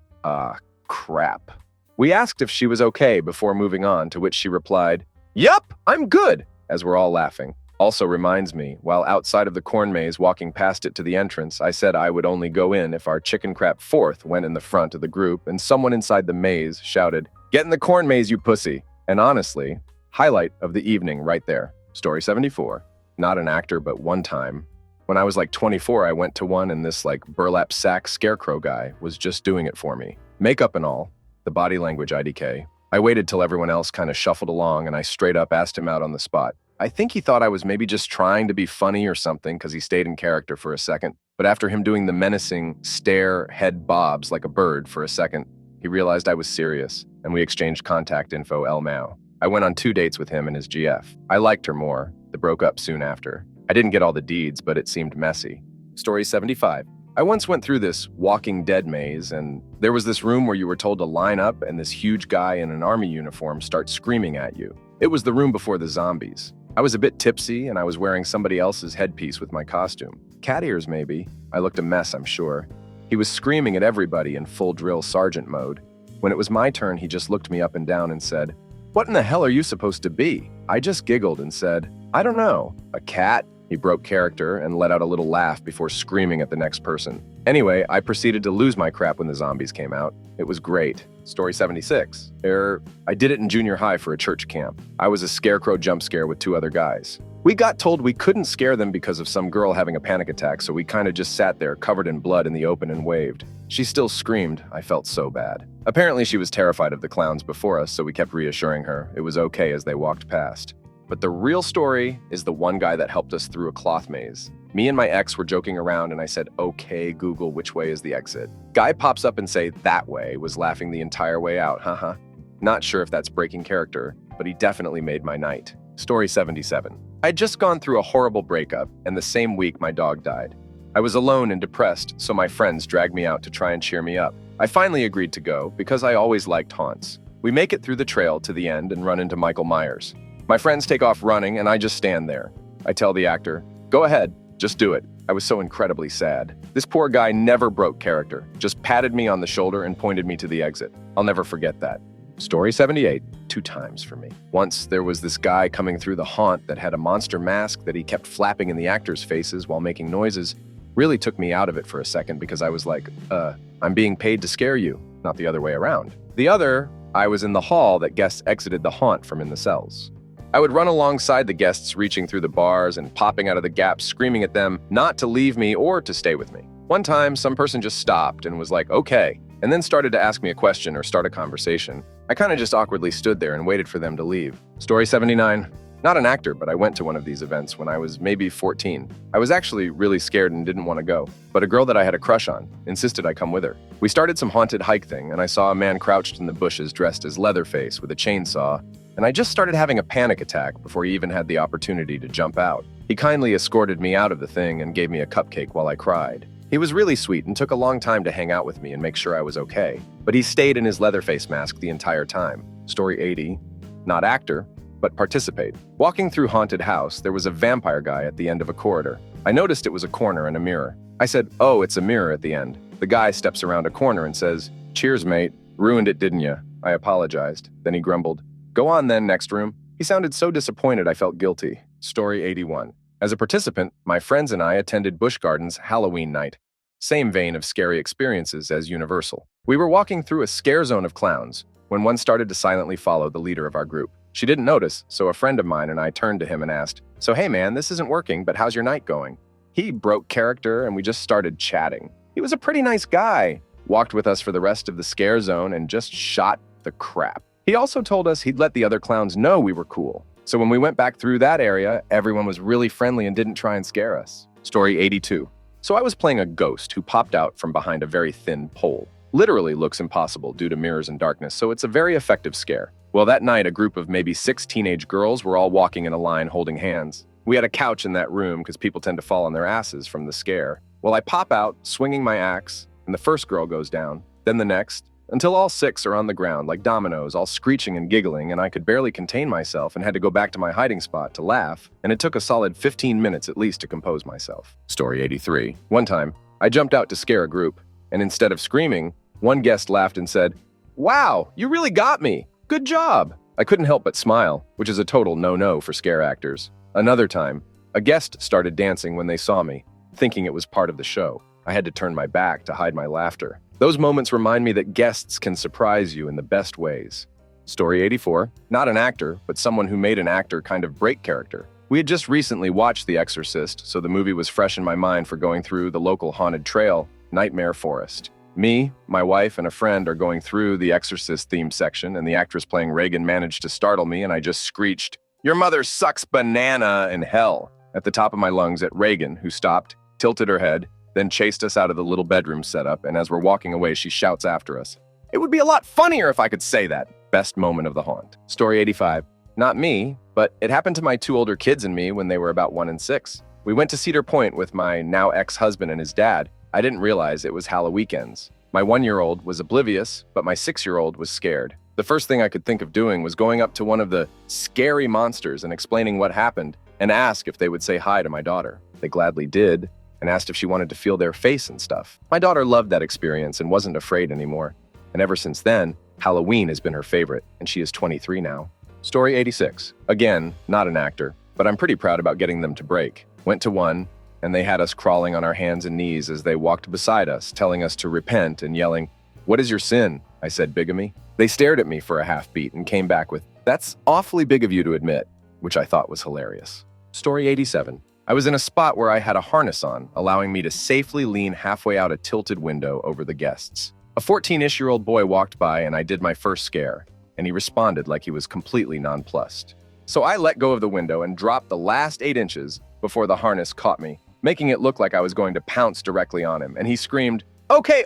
Crap. We asked if she was okay before moving on, to which she replied, "Yup, I'm good," as we're all laughing. Also reminds me, while outside of the corn maze walking past it to the entrance, I said I would only go in if our chicken crap fourth went in the front of the group, and someone inside the maze shouted, "Get in the corn maze, you pussy." And honestly, highlight of the evening right there. Story 74. Not an actor, but one time. When I was like 24, I went to one and this like burlap sack scarecrow guy was just doing it for me. Makeup and all. The body language IDK. I waited till everyone else kind of shuffled along and I straight up asked him out on the spot. I think he thought I was maybe just trying to be funny or something because he stayed in character for a second. But after him doing the menacing stare head bobs like a bird for a second, he realized I was serious and we exchanged contact info LMAO. I went on 2 dates with him and his GF. I liked her more. They broke up soon after. I didn't get all the deeds, but it seemed messy. Story 75. I once went through this Walking Dead maze, and there was this room where you were told to line up and this huge guy in an army uniform starts screaming at you. It was the room before the zombies. I was a bit tipsy, and I was wearing somebody else's headpiece with my costume. Cat ears, maybe. I looked a mess, I'm sure. He was screaming at everybody in full drill sergeant mode. When it was my turn, he just looked me up and down and said, "What in the hell are you supposed to be?" I just giggled and said, "I don't know. A cat?" He broke character and let out a little laugh before screaming at the next person. Anyway, I proceeded to lose my crap when the zombies came out. It was great. Story 76. I did it in junior high for a church camp. I was a scarecrow jump scare with 2 other guys. We got told we couldn't scare them because of some girl having a panic attack, so we kind of just sat there covered in blood in the open and waved. She still screamed. I felt so bad. Apparently she was terrified of the clowns before us, so we kept reassuring her it was okay as they walked past. But the real story is the one guy that helped us through a cloth maze. Me and my ex were joking around and I said, "Okay, Google, which way is the exit?" Guy pops up and say, "That way," was laughing the entire way out, haha. Not sure if that's breaking character, but he definitely made my night. Story 77. I'd just gone through a horrible breakup, and the same week my dog died. I was alone and depressed, so my friends dragged me out to try and cheer me up. I finally agreed to go, because I always liked haunts. We make it through the trail to the end and run into Michael Myers. My friends take off running, and I just stand there. I tell the actor, "Go ahead, just do it." I was so incredibly sad. This poor guy never broke character, just patted me on the shoulder and pointed me to the exit. I'll never forget that. Story 78. 2 times for me. Once, there was this guy coming through the haunt that had a monster mask that he kept flapping in the actors' faces while making noises. Really took me out of it for a second because I was like, I'm being paid to scare you, not the other way around. The other, I was in the hall that guests exited the haunt from in the cells. I would run alongside the guests reaching through the bars and popping out of the gaps screaming at them not to leave me or to stay with me. One time, some person just stopped and was like, "Okay, and then started to ask me a question or start a conversation. I kind of just awkwardly stood there and waited for them to leave. Story 79. Not an actor, but I went to one of these events when I was maybe 14. I was actually really scared and didn't want to go, but a girl that I had a crush on insisted I come with her. We started some haunted hike thing, and I saw a man crouched in the bushes dressed as Leatherface with a chainsaw, and I just started having a panic attack before he even had the opportunity to jump out. He kindly escorted me out of the thing and gave me a cupcake while I cried. He was really sweet and took a long time to hang out with me and make sure I was okay, but he stayed in his Leatherface mask the entire time. Story 80. Not actor, but participate. Walking through haunted house, there was a vampire guy at the end of a corridor. I noticed it was a corner and a mirror. I said, "Oh, it's a mirror at the end." The guy steps around a corner and says, "Cheers, mate. Ruined it, didn't ya?" I apologized. Then he grumbled, "Go on then, next room." He sounded so disappointed I felt guilty. Story 81. As a participant, my friends and I attended Busch Gardens Halloween night. Same vein of scary experiences as Universal. We were walking through a scare zone of clowns when one started to silently follow the leader of our group. She didn't notice, so a friend of mine and I turned to him and asked, "So hey man, this isn't working, but how's your night going?" He broke character and we just started chatting. He was a pretty nice guy, walked with us for the rest of the scare zone and just shot the crap. He also told us he'd let the other clowns know we were cool. So when we went back through that area, everyone was really friendly and didn't try and scare us. Story 82. So I was playing a ghost who popped out from behind a very thin pole. Literally looks impossible due to mirrors and darkness, so it's a very effective scare. Well, that night, a group of maybe 6 teenage girls were all walking in a line holding hands. We had a couch in that room because people tend to fall on their asses from the scare. Well, I pop out, swinging my axe, and the first girl goes down, then the next, until all 6 are on the ground like dominoes, all screeching and giggling, and I could barely contain myself and had to go back to my hiding spot to laugh, and it took a solid 15 minutes at least to compose myself. Story 83. One time, I jumped out to scare a group, and instead of screaming, one guest laughed and said, "Wow, you really got me! Good job!" I couldn't help but smile, which is a total no-no for scare actors. Another time, a guest started dancing when they saw me, thinking it was part of the show. I had to turn my back to hide my laughter. Those moments remind me that guests can surprise you in the best ways. Story 84. Not an actor, but someone who made an actor kind of break character. We had just recently watched The Exorcist, so the movie was fresh in my mind for going through the local haunted trail, Nightmare Forest. Me, my wife, and a friend are going through the Exorcist themed section, and the actress playing Reagan managed to startle me, and I just screeched, "Your mother sucks banana in hell," at the top of my lungs at Reagan, who stopped, tilted her head, then chased us out of the little bedroom setup, and as we're walking away, she shouts after us, "It would be a lot funnier if I could say that." Best moment of the haunt. Story 85. Not me, but it happened to my 2 older kids and me when they were about 1 and 6. We went to Cedar Point with my now ex-husband and his dad. I didn't realize it was Halloween. My 1-year-old was oblivious, but my 6-year-old was scared. The first thing I could think of doing was going up to one of the scary monsters and explaining what happened and ask if they would say hi to my daughter. They gladly did and asked if she wanted to feel their face and stuff. My daughter loved that experience and wasn't afraid anymore. And ever since then, Halloween has been her favorite, and she is 23 now. Story 86. Again, not an actor, but I'm pretty proud about getting them to break. Went to one, and they had us crawling on our hands and knees as they walked beside us, telling us to repent and yelling, "What is your sin?" I said, "Bigamy." They stared at me for a half beat and came back with, "That's awfully big of you to admit," which I thought was hilarious. Story 87. I was in a spot where I had a harness on, allowing me to safely lean halfway out a tilted window over the guests. A 14-ish-year-old boy walked by and I did my first scare, and he responded like he was completely nonplussed. So I let go of the window and dropped the last 8 inches before the harness caught me, making it look like I was going to pounce directly on him, and he screamed, Okay,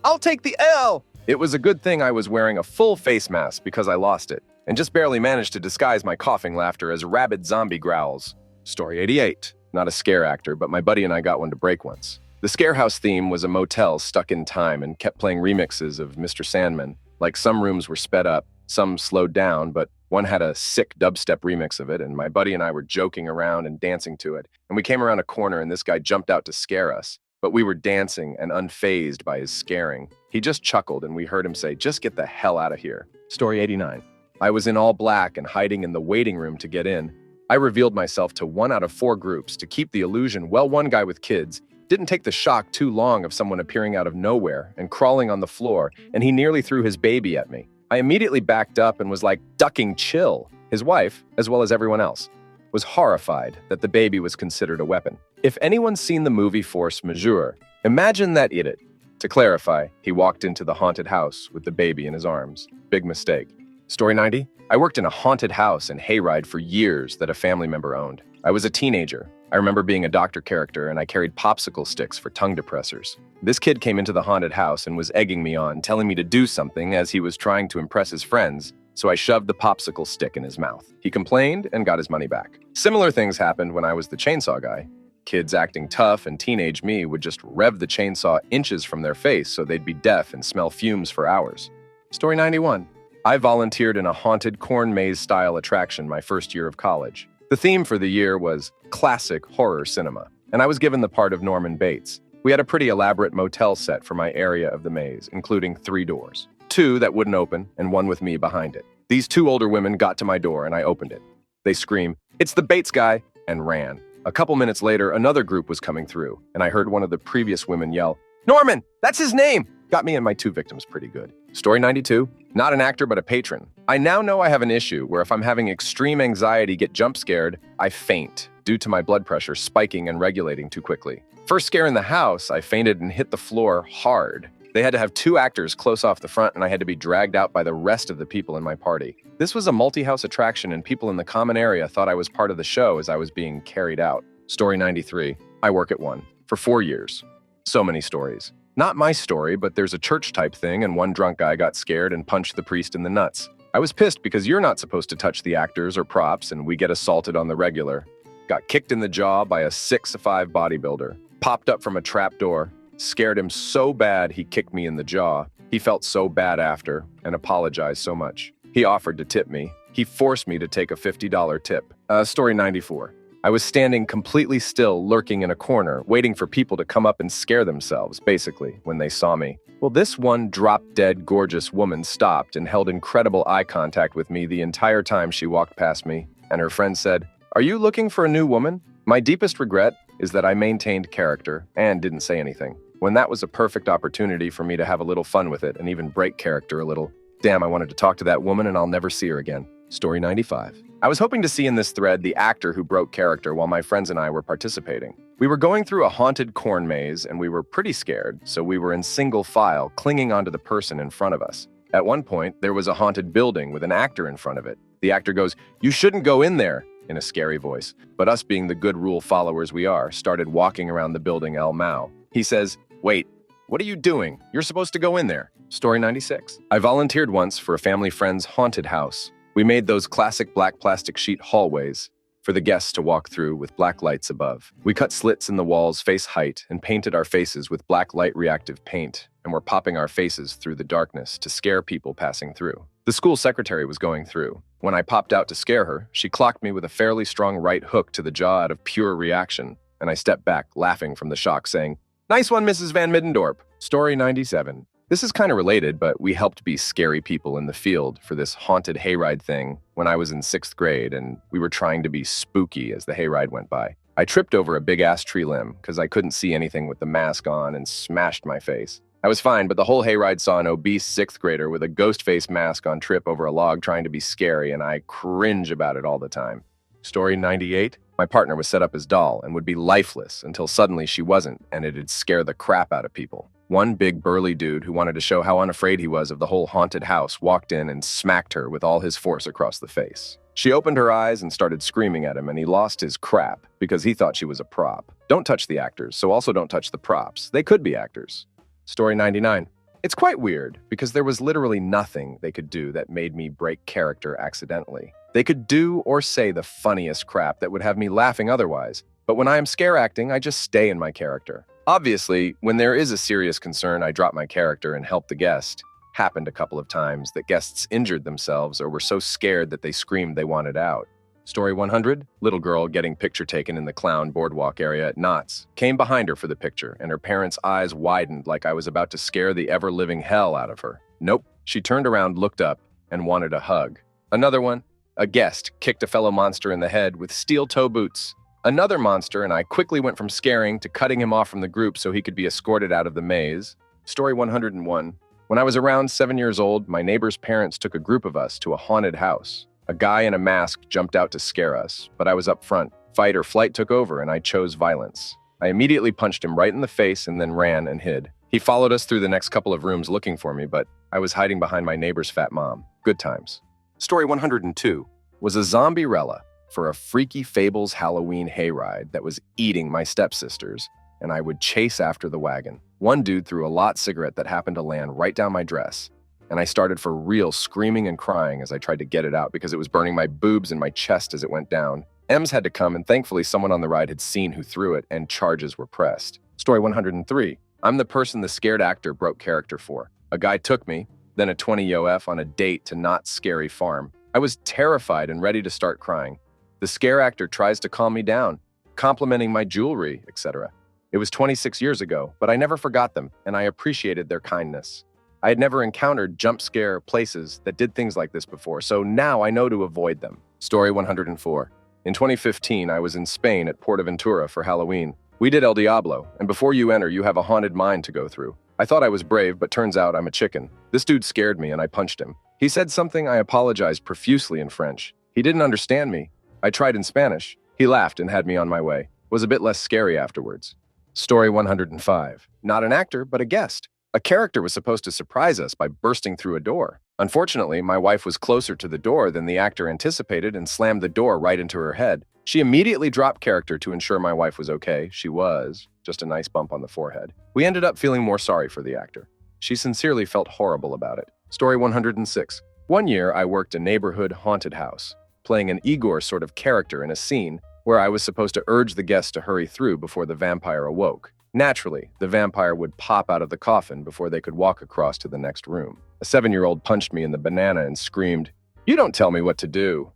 I'll take the L!" It was a good thing I was wearing a full face mask because I lost it, and just barely managed to disguise my coughing laughter as rabid zombie growls. Story 88. Not a scare actor, but my buddy and I got one to break once. The Scarehouse theme was a motel stuck in time and kept playing remixes of Mr. Sandman. Like some rooms were sped up, some slowed down, but one had a sick dubstep remix of it, and my buddy and I were joking around and dancing to it. And we came around a corner and this guy jumped out to scare us, but we were dancing and unfazed by his scaring. He just chuckled and we heard him say, "Just get the hell out of here." Story 89. I was in all black and hiding in the waiting room to get in. I revealed myself to 1 out of 4 groups to keep the illusion. Well, one guy with kids didn't take the shock too long of someone appearing out of nowhere and crawling on the floor, and he nearly threw his baby at me. I immediately backed up and was like, "Ducking chill." His wife, as well as everyone else, was horrified that the baby was considered a weapon. If anyone's seen the movie Force Majeure, imagine that idiot. To clarify, he walked into the haunted house with the baby in his arms. Big mistake. Story 90. I worked in a haunted house and hayride for years that a family member owned. I was a teenager. I remember being a doctor character and I carried popsicle sticks for tongue depressors. This kid came into the haunted house and was egging me on, telling me to do something as he was trying to impress his friends, so I shoved the popsicle stick in his mouth. He complained and got his money back. Similar things happened when I was the chainsaw guy. Kids acting tough and teenage me would just rev the chainsaw inches from their face so they'd be deaf and smell fumes for hours. Story 91. I volunteered in a haunted corn maze-style attraction my first year of college. The theme for the year was classic horror cinema, and I was given the part of Norman Bates. We had a pretty elaborate motel set for my area of the maze, including 3 doors. 2 that wouldn't open, and 1 with me behind it. These 2 older women got to my door, and I opened it. They screamed, "It's the Bates guy!" and ran. A couple minutes later, another group was coming through, and I heard one of the previous women yell, "Norman! That's his name!" Got me and my 2 victims pretty good. Story 92. Not an actor, but a patron. I now know I have an issue where if I'm having extreme anxiety get jump scared, I faint due to my blood pressure spiking and regulating too quickly. First scare in the house, I fainted and hit the floor hard. They had to have 2 actors close off the front and I had to be dragged out by the rest of the people in my party. This was a multi-house attraction and people in the common area thought I was part of the show as I was being carried out. Story 93. I work at one. For 4 years. So many stories. Not my story, but there's a church-type thing and one drunk guy got scared and punched the priest in the nuts. I was pissed because you're not supposed to touch the actors or props and we get assaulted on the regular. Got kicked in the jaw by a 6'5" bodybuilder. Popped up from a trap door. Scared him so bad he kicked me in the jaw. He felt so bad after and apologized so much. He offered to tip me. He forced me to take a $50 tip. Story 94. I was standing completely still, lurking in a corner, waiting for people to come up and scare themselves, basically, when they saw me. Well, this one drop-dead gorgeous woman stopped and held incredible eye contact with me the entire time she walked past me, and her friend said, "Are you looking for a new woman?" My deepest regret is that I maintained character and didn't say anything, when that was a perfect opportunity for me to have a little fun with it and even break character a little. Damn, I wanted to talk to that woman and I'll never see her again. Story 95. I was hoping to see in this thread the actor who broke character while my friends and I were participating. We were going through a haunted corn maze and we were pretty scared, so we were in single file, clinging onto the person in front of us. At one point, there was a haunted building with an actor in front of it. The actor goes, "You shouldn't go in there," in a scary voice. But us being the good rule followers we are, started walking around the building El Mao. He says, "Wait, what are you doing? You're supposed to go in there." Story 96. I volunteered once for a family friend's haunted house. We made those classic black plastic sheet hallways for the guests to walk through with black lights above. We cut slits in the walls face height and painted our faces with black light reactive paint, and were popping our faces through the darkness to scare people passing through. The school secretary was going through. When I popped out to scare her, she clocked me with a fairly strong right hook to the jaw out of pure reaction, and I stepped back, laughing from the shock, saying, "Nice one, Mrs. Van Middendorp." Story 97. This is kind of related, but we helped be scary people in the field for this haunted hayride thing when I was in 6th grade, and we were trying to be spooky as the hayride went by. I tripped over a big-ass tree limb because I couldn't see anything with the mask on and smashed my face. I was fine, but the whole hayride saw an obese 6th grader with a ghost face mask on trip over a log trying to be scary, and I cringe about it all the time. Story 98. My partner was set up as doll and would be lifeless until suddenly she wasn't, and it'd scare the crap out of people. One big burly dude who wanted to show how unafraid he was of the whole haunted house walked in and smacked her with all his force across the face. She opened her eyes and started screaming at him, and he lost his crap because he thought she was a prop. Don't touch the actors, so also don't touch the props. They could be actors. Story 99. It's quite weird because there was literally nothing they could do that made me break character accidentally. They could do or say the funniest crap that would have me laughing otherwise, but when I am scare acting, I just stay in my character. Obviously, when there is a serious concern, I drop my character and help the guest. Happened a couple of times that guests injured themselves or were so scared that they screamed they wanted out. Story 100. Little girl getting picture taken in the clown boardwalk area at Knott's. Came behind her for the picture, and her parents' eyes widened like I was about to scare the ever-living hell out of her. Nope. She turned around, looked up, and wanted a hug. Another one. A guest kicked a fellow monster in the head with steel toe boots. Another monster, and I quickly went from scaring to cutting him off from the group so he could be escorted out of the maze. Story 101. When I was around 7 years old, my neighbor's parents took a group of us to a haunted house. A guy in a mask jumped out to scare us, but I was up front. Fight or flight took over, and I chose violence. I immediately punched him right in the face and then ran and hid. He followed us through the next couple of rooms looking for me, but I was hiding behind my neighbor's fat mom. Good times. Story 102 was a zombie-rella for a Freaky Fables Halloween hayride that was eating my stepsisters, and I would chase after the wagon. One dude threw a lot cigarette that happened to land right down my dress, and I started for real screaming and crying as I tried to get it out because it was burning my boobs and my chest as it went down. Ems had to come, and thankfully someone on the ride had seen who threw it, and charges were pressed. Story 103. I'm the person the scared actor broke character for. A guy took me, then a 20 yof on a date to Not Scary Farm. I was terrified and ready to start crying. The scare actor tries to calm me down, complimenting my jewelry, etc. It was 26 years ago, but I never forgot them, and I appreciated their kindness. I had never encountered jump scare places that did things like this before, so now I know to avoid them. Story 104. In 2015, I was in Spain at Portaventura for Halloween. We did El Diablo, and before you enter, you have a haunted mine to go through. I thought I was brave, but turns out I'm a chicken. This dude scared me, and I punched him. He said something I apologized profusely in French. He didn't understand me. I tried in Spanish. He laughed and had me on my way. It was a bit less scary afterwards. Story 105. Not an actor, but a guest. A character was supposed to surprise us by bursting through a door. Unfortunately, my wife was closer to the door than the actor anticipated and slammed the door right into her head. She immediately dropped character to ensure my wife was okay. She was. Just a nice bump on the forehead. We ended up feeling more sorry for the actor. She sincerely felt horrible about it. Story 106. One year, I worked a neighborhood haunted house, playing an Igor sort of character in a scene where I was supposed to urge the guests to hurry through before the vampire awoke. Naturally, the vampire would pop out of the coffin before they could walk across to the next room. A 7-year-old punched me in the banana and screamed, "You don't tell me what to do."